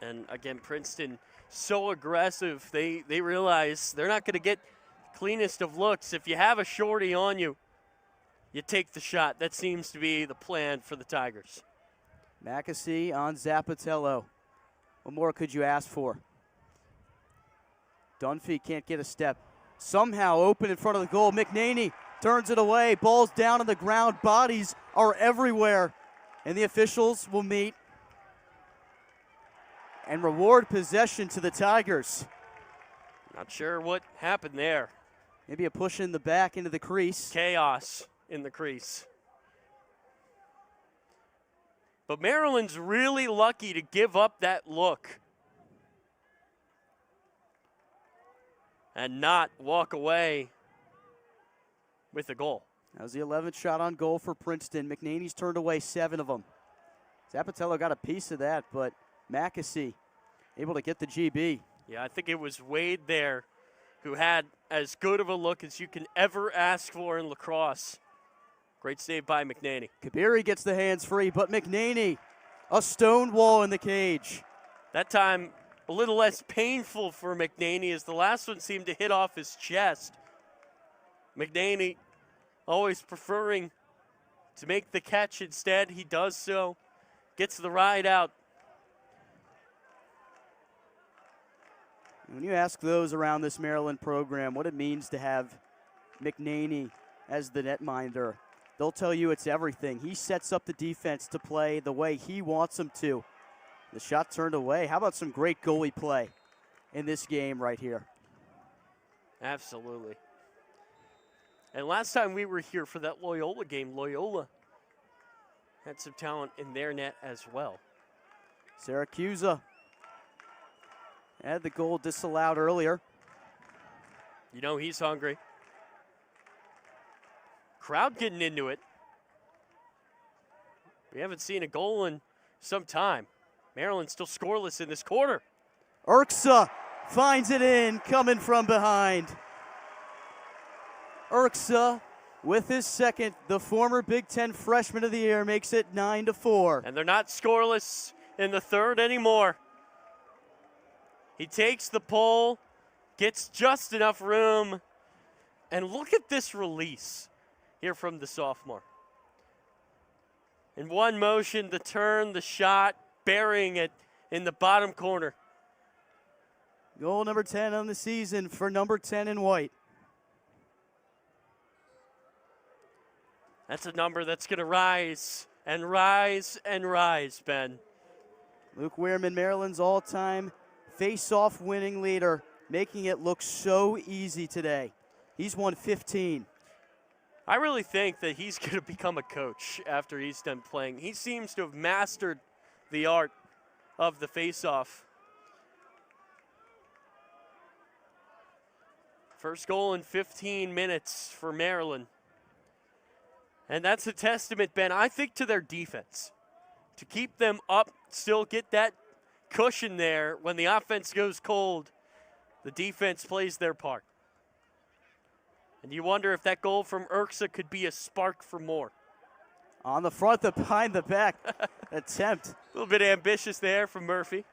And again, Princeton so aggressive. They realize they're not going to get cleanest of looks. If you have a shorty on you, you take the shot. That seems to be the plan for the Tigers. Mackesy on Zappatello. What more could you ask for? Dunphy can't get a step. Somehow open in front of the goal. McNaney turns it away. Ball's down on the ground. Bodies are everywhere. And the officials will meet and reward possession to the Tigers. Not sure what happened there. Maybe a push in the back into the crease. Chaos in the crease. But Maryland's really lucky to give up that look and not walk away with a goal. That was the 11th shot on goal for Princeton. McNaney's turned away 7 of them. Zappatello got a piece of that, but Mackesy able to get the GB. Yeah, I think it was Wade there who had as good of a look as you can ever ask for in lacrosse. Great save by McNaney. Kabiri gets the hands free, but McNaney, a stone wall in the cage. That time, a little less painful for McNaney as the last one seemed to hit off his chest. McNaney always preferring to make the catch instead. He does so, gets the ride out. When you ask those around this Maryland program what it means to have McNaney as the netminder, they'll tell you it's everything. He sets up the defense to play the way he wants them to. The shot turned away. How about some great goalie play in this game right here? Absolutely. And last time we were here for that Loyola game, Loyola had some talent in their net as well. Syracuse had the goal disallowed earlier. You know he's hungry. Crowd getting into it. We haven't seen a goal in some time. Maryland still scoreless in this quarter. Urksa finds it in, coming from behind. Urksa with his second, the former Big Ten Freshman of the Year, makes it 9-4. And they're not scoreless in the third anymore. He takes the pole, gets just enough room, and look at this release here from the sophomore. In one motion, the turn, the shot, burying it in the bottom corner. Goal number 10 on the season for number 10 in white. That's a number that's going to rise and rise and rise, Ben. Luke Weirman, Maryland's all-time face-off winning leader, making it look so easy today. He's won 15. I really think that he's going to become a coach after he's done playing. He seems to have mastered the art of the face-off. First goal in 15 minutes for Maryland. And that's a testament, Ben, I think, to their defense. To keep them up, still get that cushion there when the offense goes cold, the defense plays their part. And you wonder if that goal from Urksa could be a spark for more. On the front, the behind the back attempt. A little bit ambitious there from Murphy.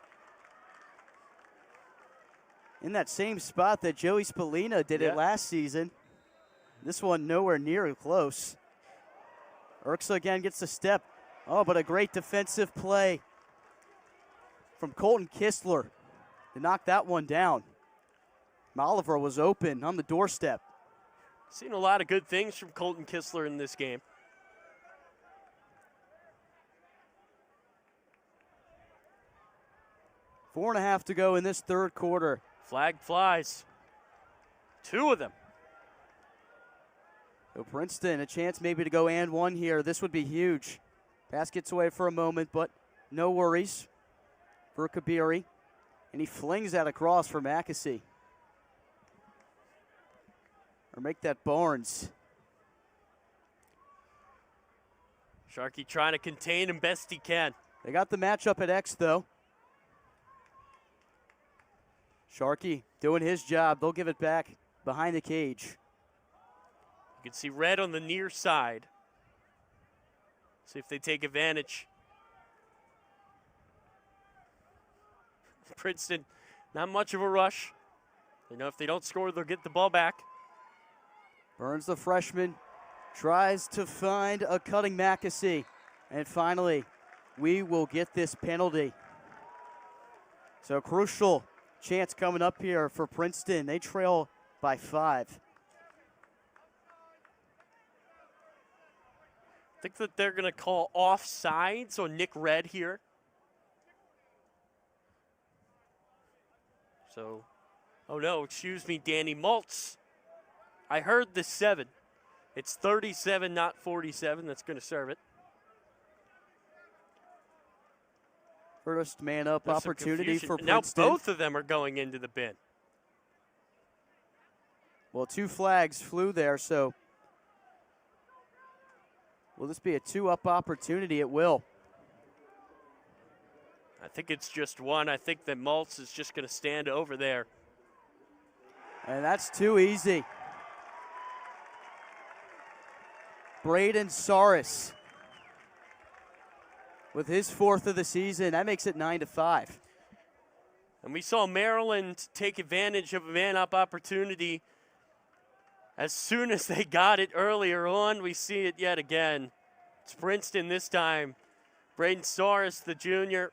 In that same spot that Joey Spallina did it last season. This one nowhere near close. Urksa again gets a step. Oh, but a great defensive play from Colton Kistler to knock that one down. Oliver was open on the doorstep. Seen a lot of good things from Colton Kistler in this game. Four and a half to go in this third quarter. Flag flies. Two of them. So Princeton, a chance maybe to go and one here. This would be huge. Pass gets away for a moment, but no worries for Kabiri. And he flings that across for Mackesy. Or make that Barnes. Sharkey trying to contain him best he can. They got the matchup at X, though. Sharkey doing his job. They'll give it back behind the cage. You can see red on the near side. See if they take advantage. Princeton, not much of a rush. They know if they don't score, they'll get the ball back. Burns, the freshman, tries to find a cutting Mackesy. And finally, we will get this penalty. So crucial chance coming up here for Princeton. They trail by 5. I think that they're going to call offsides on Nick Red here. So, oh no, excuse me, Danny Maltz. I heard the 7. It's 37, not 47. That's going to serve it. First man up There's opportunity for Princeton. Now both of them are going into the bin. Well, 2 flags flew there, so will this be a 2-up opportunity? It will. I think it's just 1. I think that Maltz is just going to stand over there. And that's too easy. Braden Saris with his 4th of the season. That makes it 9-5. And we saw Maryland take advantage of a man-up opportunity as soon as they got it earlier on. We see it yet again. It's Princeton this time. Braden Saris, the junior.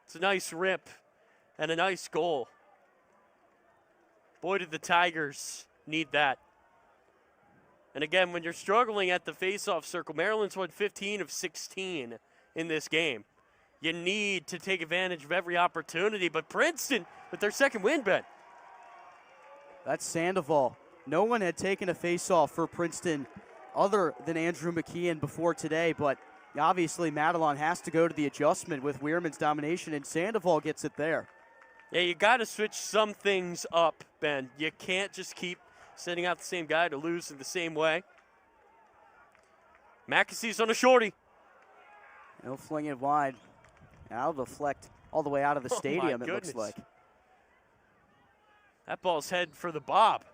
It's a nice rip and a nice goal. Boy, did the Tigers need that. And again, when you're struggling at the face-off circle, Maryland's won 15 of 16 in this game. You need to take advantage of every opportunity. But Princeton, with their second win, Ben. That's Sandoval. No one had taken a face-off for Princeton other than Andrew McKeon before today, but obviously Madelon has to go to the adjustment with Weirman's domination, and Sandoval gets it there. Yeah, you got to switch some things up, Ben. You can't just keep sending out the same guy to lose in the same way. Mackesy's on a shorty. He'll fling it wide. That'll deflect all the way out of the stadium, it looks like. That ball's head for the bob.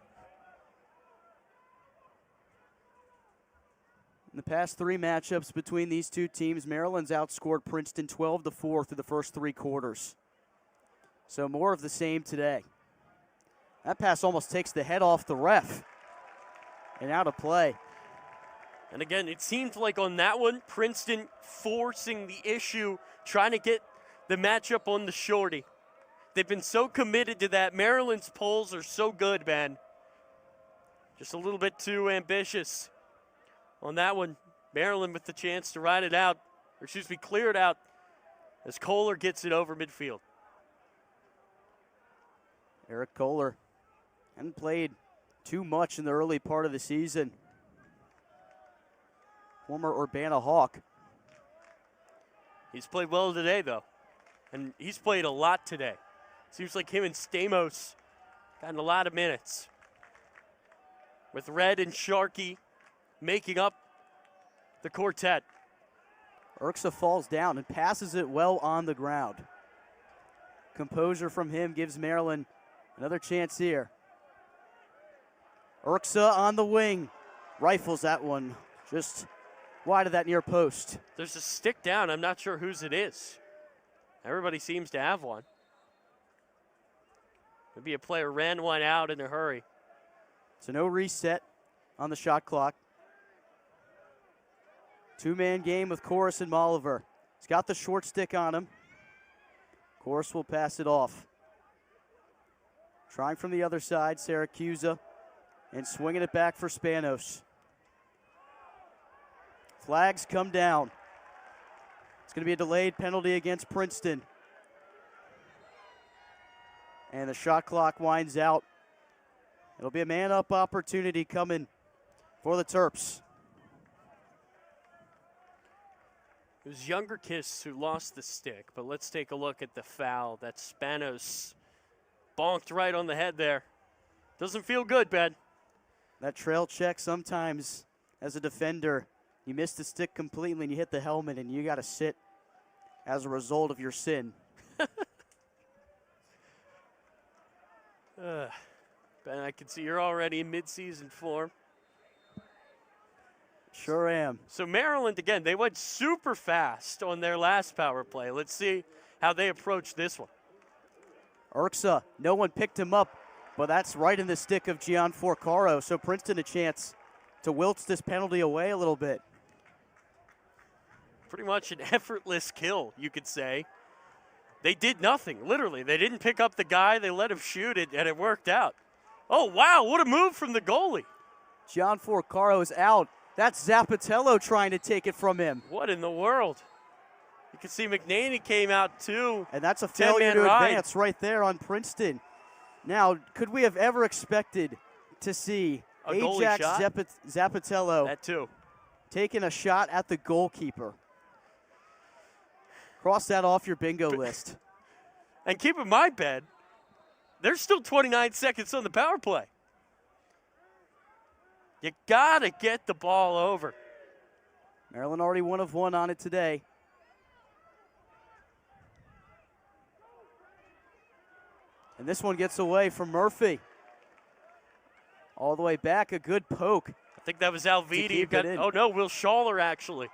In the past 3 matchups between these two teams, Maryland's outscored Princeton 12-4 through the first 3 quarters. So more of the same today. That pass almost takes the head off the ref. And out of play. And again, it seemed like on that one, Princeton forcing the issue, trying to get the matchup on the shorty. They've been so committed to that. Maryland's polls are so good, Ben. Just a little bit too ambitious on that one. Maryland with the chance to ride it out, or excuse me, clear it out as Kohler gets it over midfield. Eric Kohler hadn't played too much in the early part of the season. Former Urbana Hawk. He's played well today, though, and he's played a lot today. Seems like him and Stamos gotten a lot of minutes. With Red and Sharkey making up the quartet. Urksa falls down and passes it well on the ground. Composure from him gives Maryland another chance here. Urksa on the wing. Rifles that one just wide of that near post. There's a stick down. I'm not sure whose it is. Everybody seems to have one. Maybe a player ran one out in a hurry. So no reset on the shot clock. Two-man game with Chorus and Molliver. He's got the short stick on him. Chorus will pass it off. Trying from the other side, Siracusa, and swinging it back for Spanos. Flags come down. It's going to be a delayed penalty against Princeton. And the shot clock winds out. It'll be a man-up opportunity coming for the Terps. It was Younger Kiss who lost the stick, but let's take a look at the foul that Spanos bonked right on the head there. Doesn't feel good, Ben. That trail check sometimes, as a defender, you miss the stick completely and you hit the helmet and you got to sit as a result of your sin. Ben, I can see you're already in mid-season form. Sure am. So Maryland, again, they went super fast on their last power play. Let's see how they approach this one. Urksa, no one picked him up, but that's right in the stick of Gian Forcaro. So Princeton a chance to wilts this penalty away a little bit. Pretty much an effortless kill, you could say. They did nothing, literally. They didn't pick up the guy. They let him shoot it, and it worked out. Oh, wow, what a move from the goalie. Gian Forcaro is out. That's Zappatello trying to take it from him. What in the world? You can see McNaney came out too. And that's a failure to advance right there on Princeton. Now, could we have ever expected to see Ajax Zappatello that too taking a shot at the goalkeeper? Cross that off your bingo list. And keep in mind, Ben, there's still 29 seconds on the power play. You gotta get the ball over. Maryland already 1 of 1 on it today. And this one gets away from Murphy. All the way back, a good poke. I think that was Alviti. Oh no, Will Schaller actually.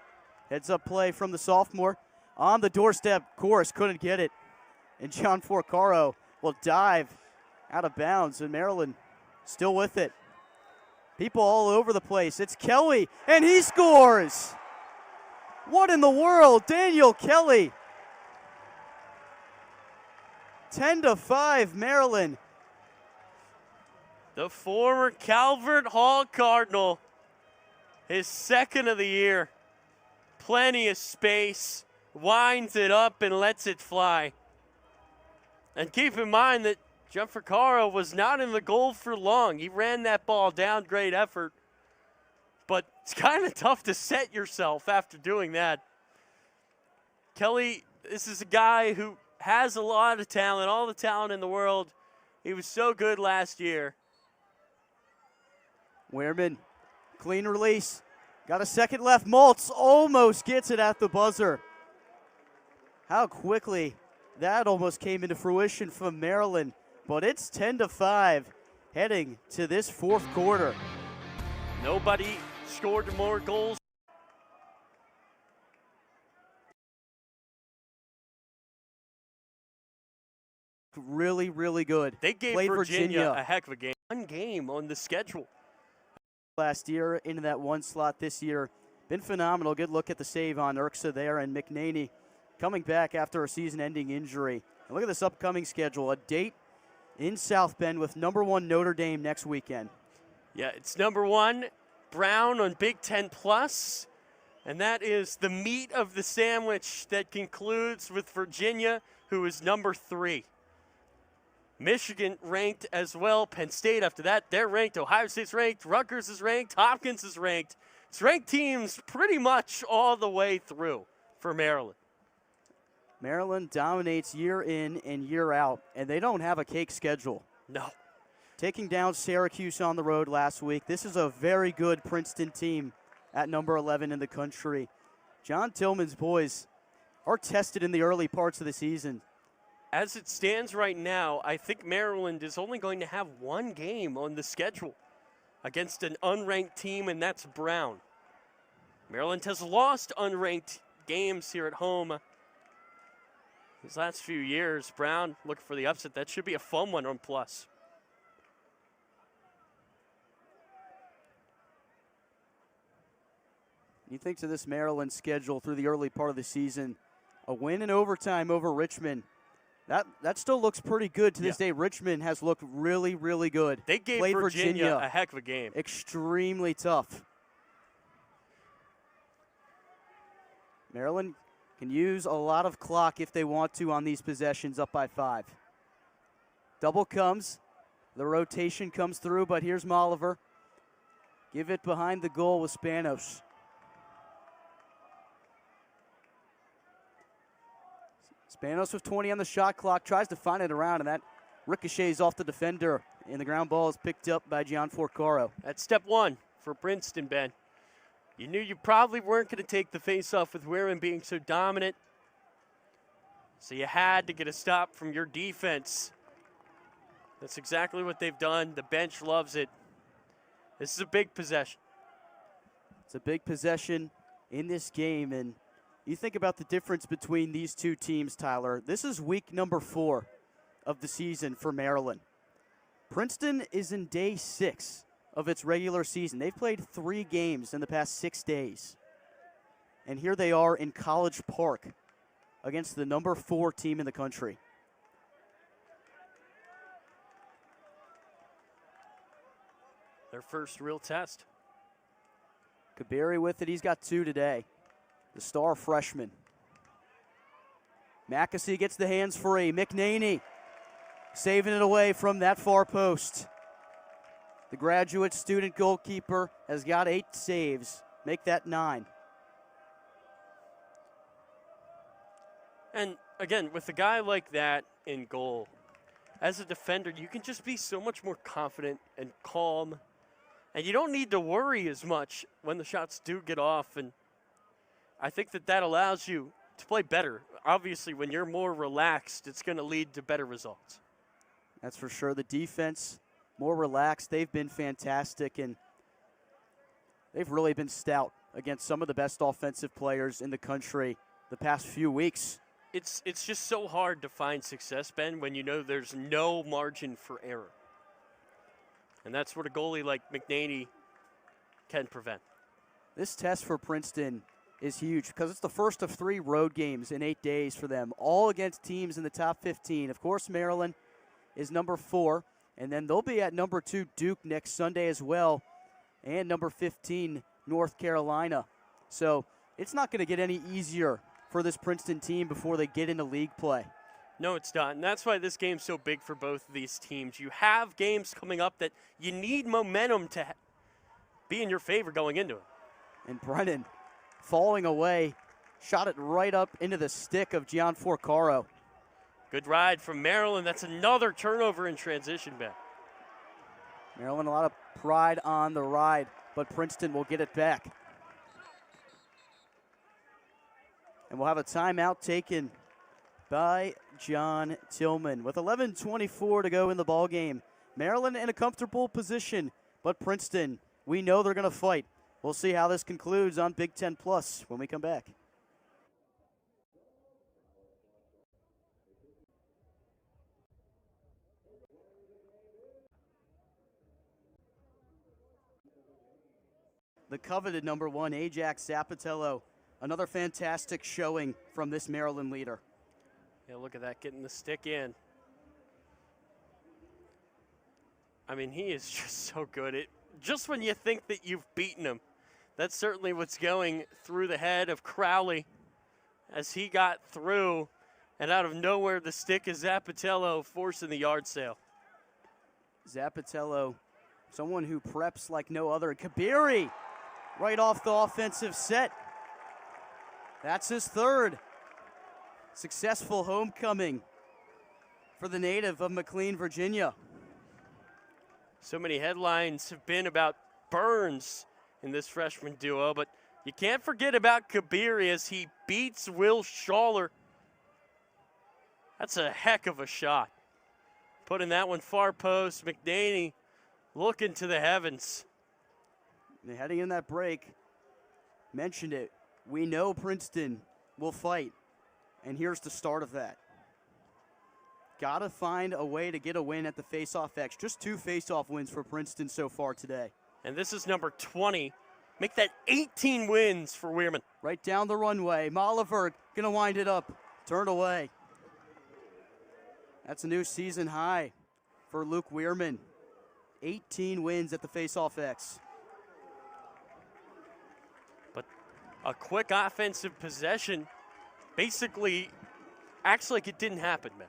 Heads up play from the sophomore. On the doorstep, Chorus couldn't get it. And Gian Forcaro will dive out of bounds, and Maryland still with it. People all over the place. It's Kelly, and he scores! What in the world? Daniel Kelly. 10-5, Maryland. The former Calvert Hall Cardinal, his second of the year. Plenty of space, winds it up and lets it fly. And keep in mind that Gianfrancaro was not in the goal for long. He ran that ball down, great effort. But it's kind of tough to set yourself after doing that. Kelly, this is a guy who has a lot of talent, all the talent in the world. He was so good last year. Wehrman, clean release. Got a second left. Maltz almost gets it at the buzzer. How quickly that almost came into fruition from Maryland. But it's 10-5 heading to this fourth quarter. Nobody scored more goals. Really, really good. They gave Virginia a heck of a game. One game on the schedule. Last year into that one slot this year. Been phenomenal. Good look at the save on Urksa there, and McNaney coming back after a season-ending injury. And look at this upcoming schedule. A date in South Bend with #1 Notre Dame next weekend. Yeah, it's #1 Brown on Big Ten Plus, And that is the meat of the sandwich that concludes with Virginia, who is number 3. Michigan ranked as well. Penn State after that, they're ranked. Ohio State's ranked. Rutgers is ranked. Hopkins is ranked. It's ranked teams pretty much all the way through for Maryland. Maryland dominates year in and year out, and they don't have a cake schedule. No. Taking down Syracuse on the road last week. This is a very good Princeton team at number 11 in the country. John Tillman's boys are tested in the early parts of the season. As it stands right now, I think Maryland is only going to have one game on the schedule against an unranked team, and that's Brown. Maryland has lost unranked games here at home these last few years. Brown looking for the upset. That should be a fun one on Plus. You think to this Maryland schedule through the early part of the season, a win in overtime over Richmond, that still looks pretty good to this day. Richmond has looked really, really good. They gave Virginia a heck of a game. Extremely tough. Maryland can use a lot of clock if they want to on these possessions up by 5. Double comes. The rotation comes through, but here's Molliver. Give it behind the goal with Spanos. Spanos with 20 on the shot clock, tries to find it around, and that ricochets off the defender, and the ground ball is picked up by Gian Forcaro. That's step 1 for Princeton, Ben. You knew you probably weren't going to take the face-off with Wehrman being so dominant, so you had to get a stop from your defense. That's exactly what they've done. The bench loves it. This is a big possession. It's a big possession in this game, and you think about the difference between these two teams, Tyler. This is week number 4 of the season for Maryland. Princeton is in day 6 of its regular season. They've played 3 games in the past 6 days. And here they are in College Park against the number 4 team in the country. Their first real test. Kabiri with it. He's got 2 today. The star freshman. Mackesy gets the hands free. McNaney saving it away from that far post. The graduate student goalkeeper has got 8 saves. Make that 9. And again, with a guy like that in goal, as a defender, you can just be so much more confident and calm. And you don't need to worry as much when the shots do get off. And I think that allows you to play better. Obviously, when you're more relaxed, it's going to lead to better results. That's for sure. The defense, more relaxed. They've been fantastic, and they've really been stout against some of the best offensive players in the country the past few weeks. It's just so hard to find success, Ben, when you know there's no margin for error. And that's what a goalie like McNaney can prevent. This test for Princeton is huge because it's the first of 3 road games in 8 days for them, all against teams in the top 15. Of course, Maryland is number 4, and then they'll be at number 2 Duke next Sunday as well, and number 15 North Carolina. So it's not going to get any easier for this Princeton team before they get into league play. No, it's not, and that's why this game's so big for both of these teams. You have games coming up that you need momentum to be in your favor going into it. And Brennan falling away, shot it right up into the stick of Gian Forcaro. Good ride from Maryland. That's another turnover in transition, Ben. Maryland, a lot of pride on the ride, but Princeton will get it back. And we'll have a timeout taken by John Tillman. With 11:24 to go in the ball game, Maryland in a comfortable position, but Princeton, we know they're going to fight. We'll see how this concludes on Big Ten Plus when we come back. The coveted number 1, Ajax Zapatello. Another fantastic showing from this Maryland leader. Yeah, look at that, getting the stick in. I mean, he is just so good. Just when you think that you've beaten him, That's certainly what's going through the head of Crowley as he got through, and out of nowhere, the stick is Zapatello forcing the yard sale. Zapatello, someone who preps like no other. Kabiri, right off the offensive set. That's his third. Successful homecoming for the native of McLean, Virginia. So many headlines have been about Burns in this freshman duo, but you can't forget about Kabiri as he beats Will Schaller. That's a heck of a shot. Putting that one far post. McNaney looking to the heavens. And heading in that break, mentioned it. We know Princeton will fight, and here's the start of that. Got to find a way to get a win at the face-off X. Just 2 face-off wins for Princeton so far today. And this is number 20. Make that 18 wins for Weirman. Right down the runway. Moliver going to wind it up. Turn away. That's a new season high for Luke Weirman. 18 wins at the face-off X. But a quick offensive possession basically acts like it didn't happen, man.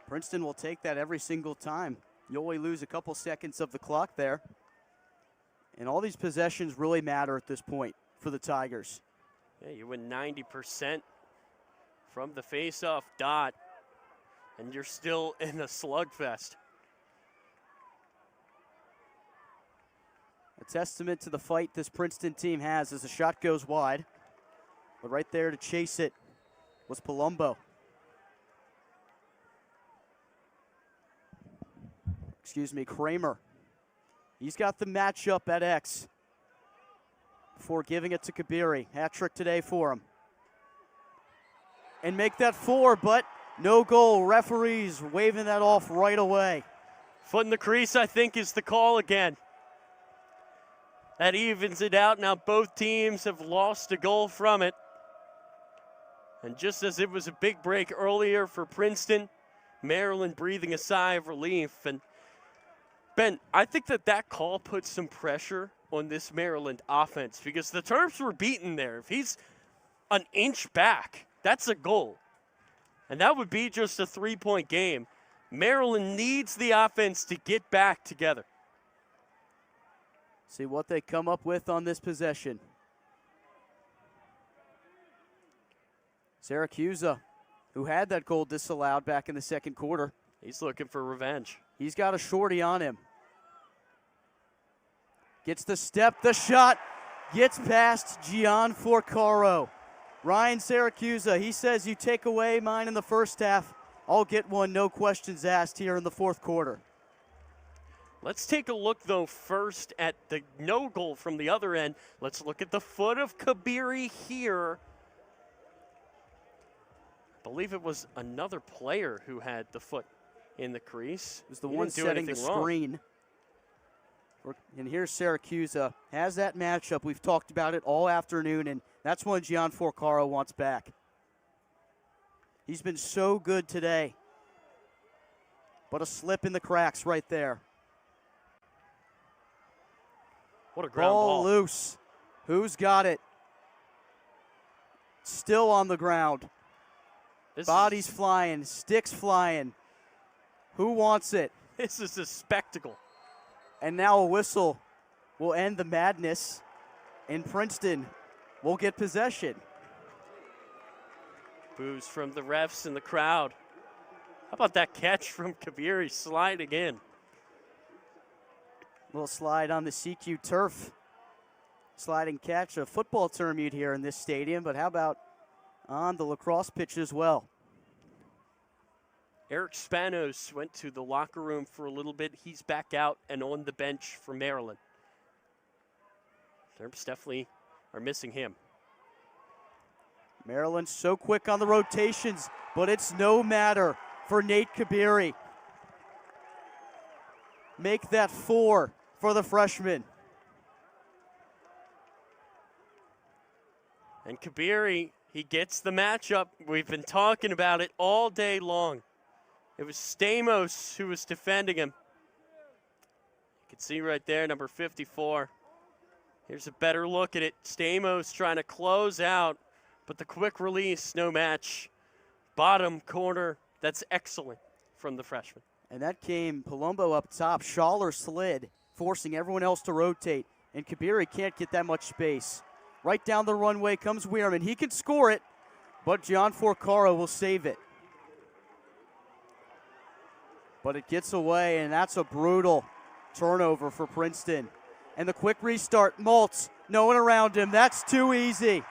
Princeton will take that every single time. You only lose a couple seconds of the clock there. And all these possessions really matter at this point for the Tigers. Yeah, you win 90% from the face-off dot, and you're still in a slugfest. A testament to the fight this Princeton team has as the shot goes wide. But right there to chase it was Palumbo. Kramer. He's got the matchup at X before giving it to Kabiri. Hat trick today for him. And make that 4, but no goal. Referees waving that off right away. Foot in the crease, I think, is the call again. That evens it out. Now both teams have lost a goal from it. And just as it was a big break earlier for Princeton, Maryland breathing a sigh of relief. And Ben, I think that call puts some pressure on this Maryland offense because the Terps were beaten there. If he's an inch back, that's a goal. And that would be just a 3-point game. Maryland needs the offense to get back together. See what they come up with on this possession. Syracuse, who had that goal disallowed back in the second quarter. He's looking for revenge. He's got a shorty on him. Gets the step, the shot, gets past Gian Forcaro. Ryan Syracuse, he says, you take away mine in the first half, I'll get one, no questions asked here in the fourth quarter. Let's take a look, though, first at the no goal from the other end. Let's look at the foot of Kabiri here. I believe it was another player who had the foot in the crease. It was the one setting the screen. And here's Syracuse, has that matchup. We've talked about it all afternoon, and that's one Gian Forcaro wants back. He's been so good today. But a slip in the cracks right there. What a ground ball. Ball loose. Who's got it? Still on the ground. Bodies flying, sticks flying. Who wants it? This is a spectacle. And now a whistle will end the madness, and Princeton will get possession. Boos from the refs and the crowd. How about that catch from Kabiri sliding in? Little slide on the CQ turf. Sliding catch, a football term you'd hear in this stadium, but how about on the lacrosse pitch as well? Eric Spanos went to the locker room for a little bit. He's back out and on the bench for Maryland. Terps definitely are missing him. Maryland so quick on the rotations, but it's no matter for Nate Kabiri. Make that 4 for the freshman. And Kabiri, he gets the matchup. We've been talking about it all day long. It was Stamos who was defending him. You can see right there, number 54. Here's a better look at it. Stamos trying to close out, but the quick release, no match. Bottom corner, that's excellent from the freshman. And that came Palumbo up top. Schaller slid, forcing everyone else to rotate. And Kabiri can't get that much space. Right down the runway comes Weirman. He can score it, but John Forcaro will save it. But it gets away, and that's a brutal turnover for Princeton. And the quick restart, Maltz, no one around him. That's too easy.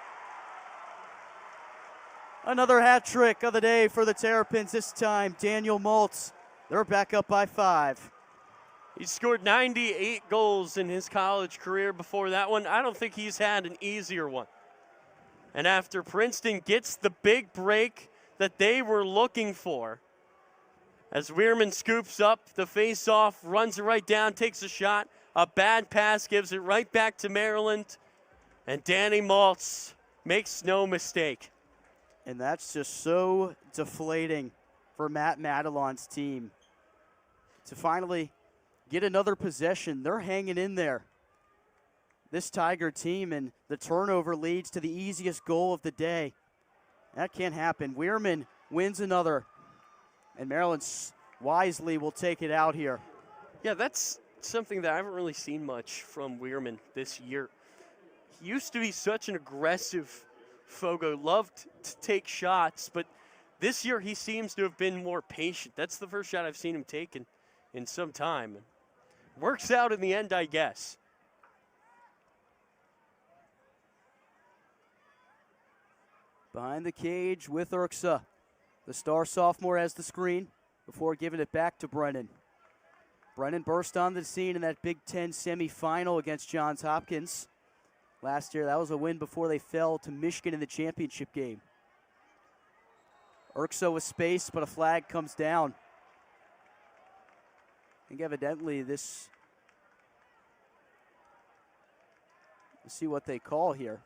Another hat trick of the day for the Terrapins this time. Daniel Maltz. They're back up by 5. He scored 98 goals in his college career before that one. I don't think he's had an easier one. And after Princeton gets the big break that they were looking for, as Weirman scoops up the face-off, runs it right down, takes a shot, a bad pass, gives it right back to Maryland, and Danny Maltz makes no mistake. And that's just so deflating for Matt Madelon's team to finally get another possession. They're hanging in there, this Tiger team, and the turnover leads to the easiest goal of the day. That can't happen. Weirman wins another, and Maryland wisely will take it out here. Yeah, that's something that I haven't really seen much from Weirman this year. He used to be such an aggressive Fogo, loved to take shots, but this year he seems to have been more patient. That's the first shot I've seen him take in some time. Works out in the end, I guess. Behind the cage with Urksa. The star sophomore has the screen before giving it back to Brennan. Brennan burst on the scene in that Big Ten semifinal against Johns Hopkins. Last year, that was a win before they fell to Michigan in the championship game. Urksa with space, but a flag comes down. I think evidently this, let's see what they call here.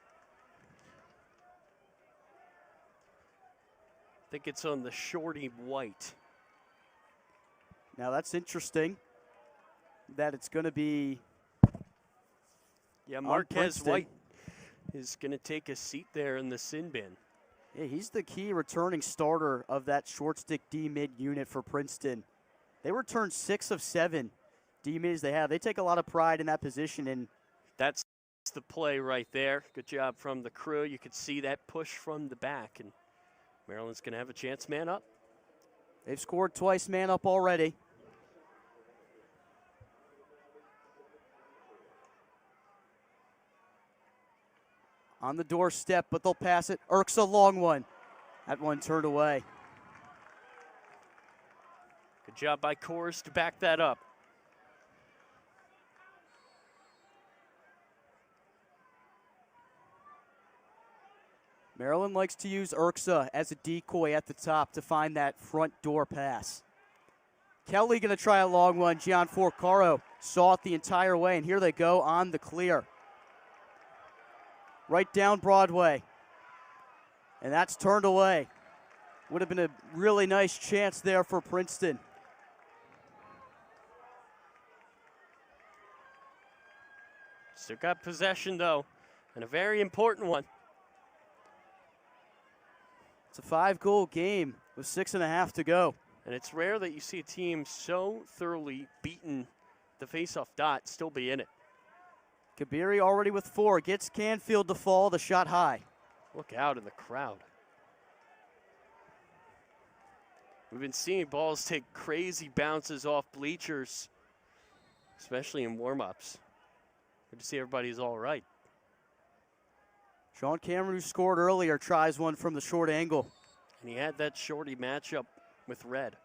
I think it's on the Shorty White. Now that's interesting that it's going to be. Yeah, Marquez White is going to take a seat there in the sin bin. Yeah, he's the key returning starter of that short stick D-mid unit for Princeton. They returned 6 of 7 D-mids they have. They take a lot of pride in that position. And that's the play right there. Good job from the crew. You could see that push from the back, and Maryland's going to have a chance man up. They've scored twice man up already. On the doorstep, but they'll pass it. Urk's a long one. That one turned away. Good job by Kors to back that up. Maryland likes to use Urksa as a decoy at the top to find that front door pass. Kelly going to try a long one. Gian Forcaro saw it the entire way, and here they go on the clear. Right down Broadway. And that's turned away. Would have been a really nice chance there for Princeton. Still got possession, though, and a very important one. It's a 5-goal game with 6.5 to go. And it's rare that you see a team so thoroughly beaten the faceoff dot still be in it. Kabiri already with 4. Gets Canfield to fall. The shot high. Look out in the crowd. We've been seeing balls take crazy bounces off bleachers, especially in warm-ups. Good to see everybody's all right. Sean Cameron, who scored earlier, tries one from the short angle. And he had that shorty matchup with Red.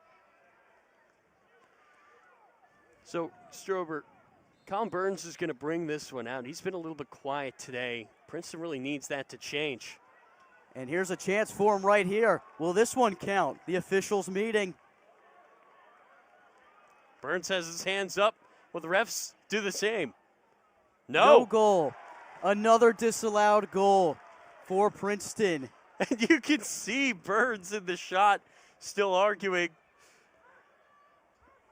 So, Strober, Colin Burns is going to bring this one out. He's been a little bit quiet today. Princeton really needs that to change. And here's a chance for him right here. Will this one count? The officials meeting. Burns has his hands up. Will the refs do the same? No. No goal. Another disallowed goal for Princeton. And you can see Burns in the shot still arguing.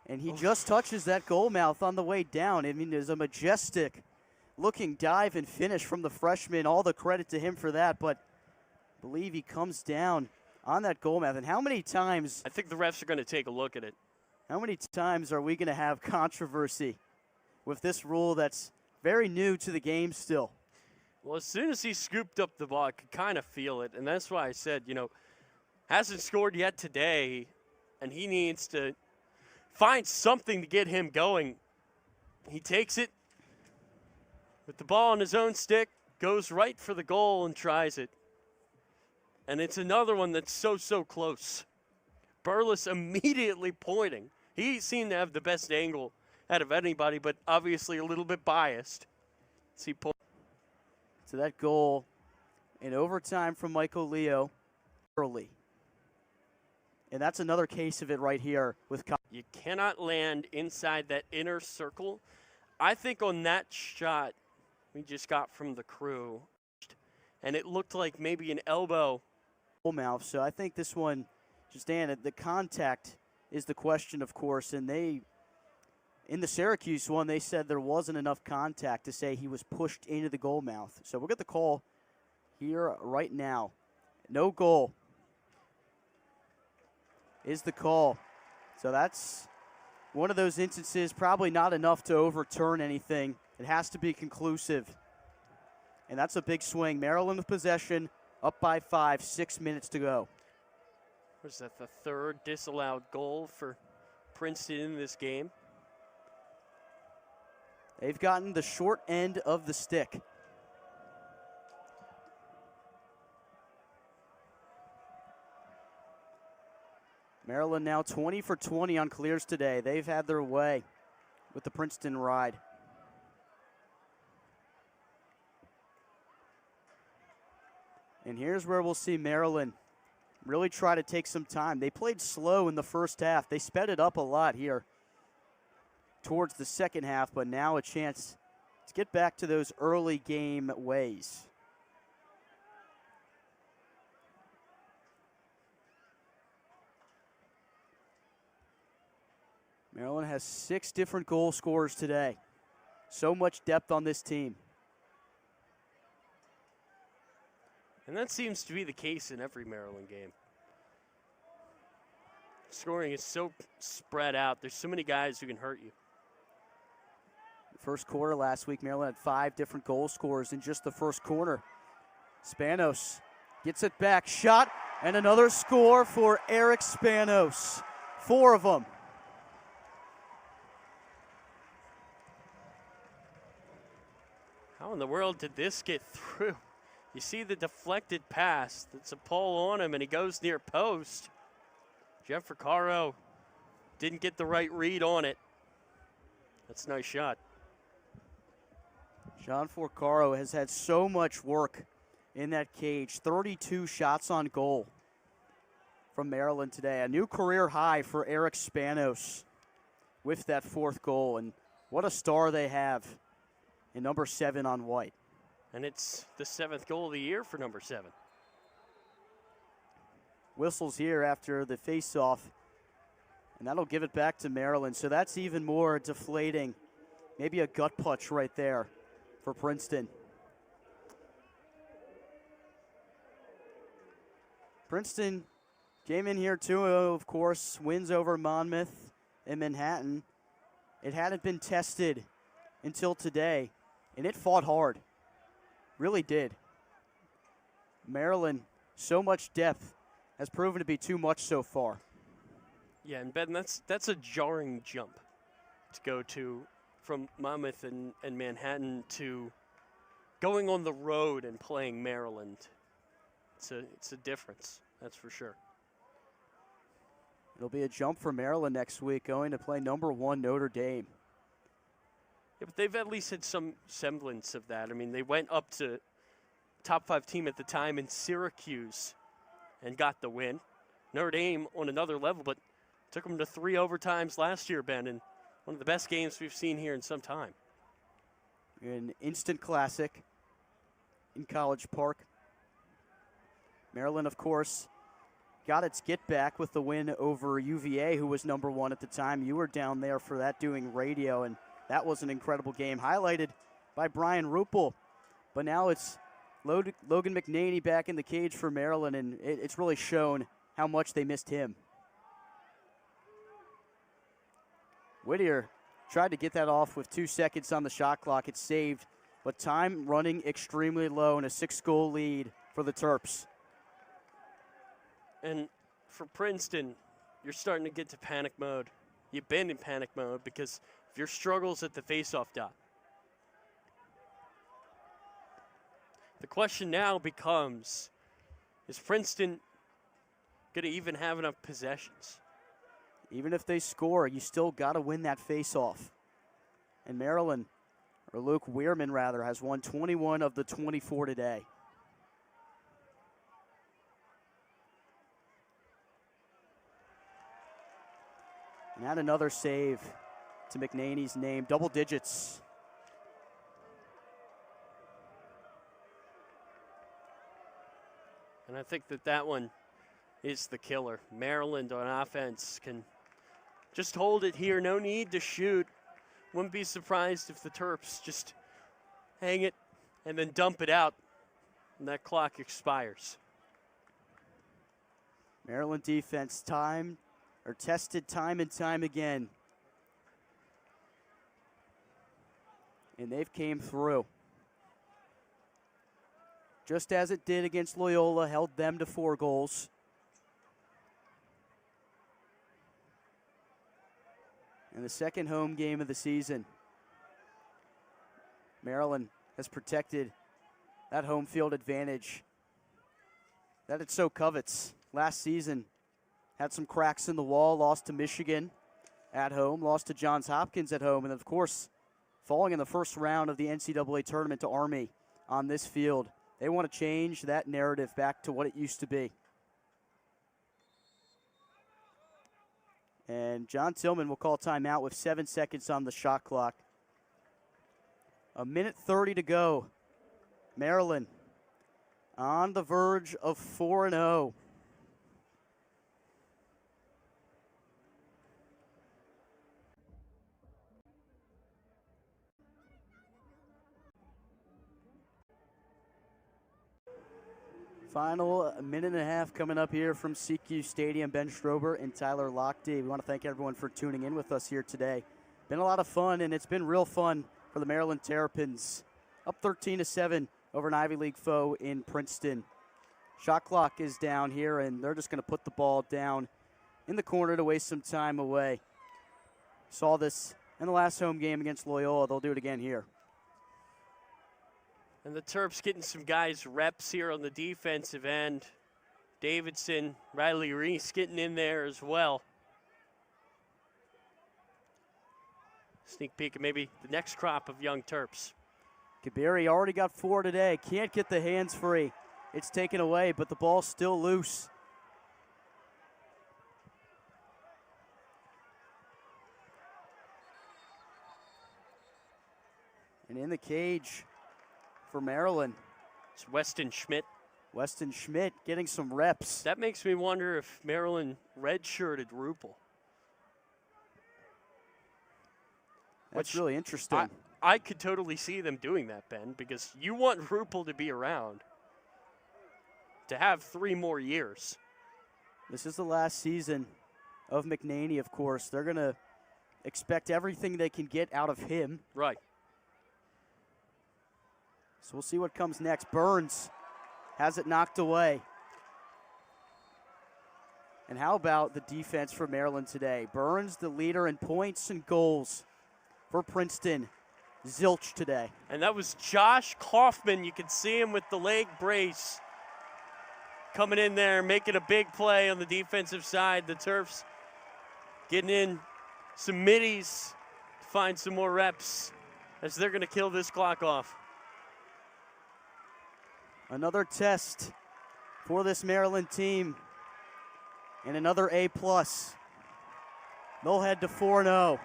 And he just touches that goal mouth on the way down. I mean, there's a majestic looking dive and finish from the freshman. All the credit to him for that, but I believe he comes down on that goal mouth. And how many times? I think the refs are going to take a look at it. How many times are we going to have controversy with this rule that's very new to the game still? Well, as soon as he scooped up the ball, I could kind of feel it. And that's why I said, hasn't scored yet today, and he needs to find something to get him going. He takes it with the ball on his own stick, goes right for the goal and tries it. And it's another one that's so close. Burles immediately pointing. He seemed to have the best angle out of anybody, but obviously a little bit biased. See, to that goal in overtime from Michael Leo early. And that's another case of it right here with you cannot land inside that inner circle. I think on that shot we just got from the crew, and it looked like maybe an elbow. Mouth. So I think this one, just Dan, the contact is the question, of course, and in the Syracuse one, they said there wasn't enough contact to say he was pushed into the goal mouth. So we'll get the call here right now. No goal is the call. So that's one of those instances, probably not enough to overturn anything. It has to be conclusive. And that's a big swing. Maryland with possession, up by 5, 6 minutes to go. Was that the third disallowed goal for Princeton in this game? They've gotten the short end of the stick. Maryland now 20 for 20 on clears today. They've had their way with the Princeton ride. And here's where we'll see Maryland really try to take some time. They played slow in the first half. They sped it up a lot here towards the second half, but now a chance to get back to those early game ways. Maryland has 6 different goal scorers today. So much depth on this team. And that seems to be the case in every Maryland game. Scoring is so spread out. There's so many guys who can hurt you. First quarter last week, Maryland had 5 different goal scorers in just the first quarter. Spanos gets it back, shot, and another score for Eric Spanos. 4 of them. How in the world did this get through? You see the deflected pass. That's a pull on him, and he goes near post. Jeff Recaro didn't get the right read on it. That's a nice shot. John Forcaro has had so much work in that cage. 32 shots on goal from Maryland today. A new career high for Eric Spanos with that 4th goal. And what a star they have in number 7 on white. And it's the 7th goal of the year for number 7. Whistles here after the face-off, and that'll give it back to Maryland. So that's even more deflating. Maybe a gut punch right there for Princeton. Princeton came in here 2-0, of course, wins over Monmouth and Manhattan. It hadn't been tested until today, and it fought hard. Really did. Maryland, so much depth, has proven to be too much so far. Yeah, and Ben, that's a jarring jump to go to from Monmouth and Manhattan to going on the road and playing Maryland. It's a difference, that's for sure. It'll be a jump for Maryland next week, going to play number 1 Notre Dame. Yeah, but they've at least had some semblance of that. I mean, they went up to top 5 team at the time in Syracuse and got the win. Notre Dame on another level, but took them to 3 overtimes last year, Ben, and one of the best games we've seen here in some time. An instant classic in College Park. Maryland, of course, got its get back with the win over UVA, who was number 1 at the time. You were down there for that doing radio, and that was an incredible game. Highlighted by Brian Rupel. But now it's Logan McNaney back in the cage for Maryland, and it's really shown how much they missed him. Whittier tried to get that off with 2 seconds on the shot clock. It's saved, but time running extremely low and a 6-goal lead for the Terps. And for Princeton, you're starting to get to panic mode. You've been in panic mode because of your struggles at the faceoff dot. The question now becomes, is Princeton going to even have enough possessions? Even if they score, you still got to win that faceoff. And Maryland, or Luke Weirman rather, has won 21 of the 24 today. And add another save to McNaney's name, double digits. And I think that one is the killer. Maryland on offense can just hold it here. No need to shoot. Wouldn't be surprised if the Terps just hang it and then dump it out, and that clock expires. Maryland defense tested time and time again. And they've came through. Just as it did against Loyola, held them to 4 goals. In the second home game of the season, Maryland has protected that home field advantage that it so covets. Last season, had some cracks in the wall, lost to Michigan at home, lost to Johns Hopkins at home, and of course, falling in the first round of the NCAA tournament to Army on this field. They want to change that narrative back to what it used to be. And John Tillman will call timeout with 7 seconds on the shot clock. 1:30 to go. Maryland on the verge of 4-0. Final minute and a half coming up here from CQ Stadium. Ben Strober and Tyler Lochte. We want to thank everyone for tuning in with us here today. Been a lot of fun, and it's been real fun for the Maryland Terrapins. Up 13-7 over an Ivy League foe in Princeton. Shot clock is down here, and they're just going to put the ball down in the corner to waste some time away. Saw this in the last home game against Loyola. They'll do it again here. And the Terps getting some guys reps here on the defensive end. Davidson, Riley Reese getting in there as well. Sneak peek of maybe the next crop of young Terps. Kabiri already got 4 today. Can't get the hands free. It's taken away, but the ball's still loose. And in the cage for Maryland, it's Weston Schmidt. Weston Schmidt getting some reps. That makes me wonder if Maryland redshirted Rupel. That's really interesting. I could totally see them doing that, Ben, because you want Rupel to be around to have 3 more years. This is the last season of McNaney, of course. They're going to expect everything they can get out of him. Right. So we'll see what comes next. Burns has it knocked away. And how about the defense for Maryland today? Burns, the leader in points and goals for Princeton. Zilch today. And that was Josh Kaufman. You can see him with the leg brace coming in there, making a big play on the defensive side. The Terps getting in some middies to find some more reps as they're going to kill this clock off. Another test for this Maryland team, and another A+. They'll head to 4-0.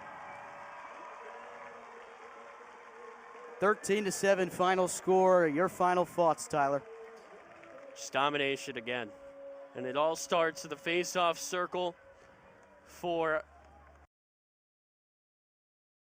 13-7 final score. Your final thoughts, Tyler? Just domination again. And it all starts in the face-off circle for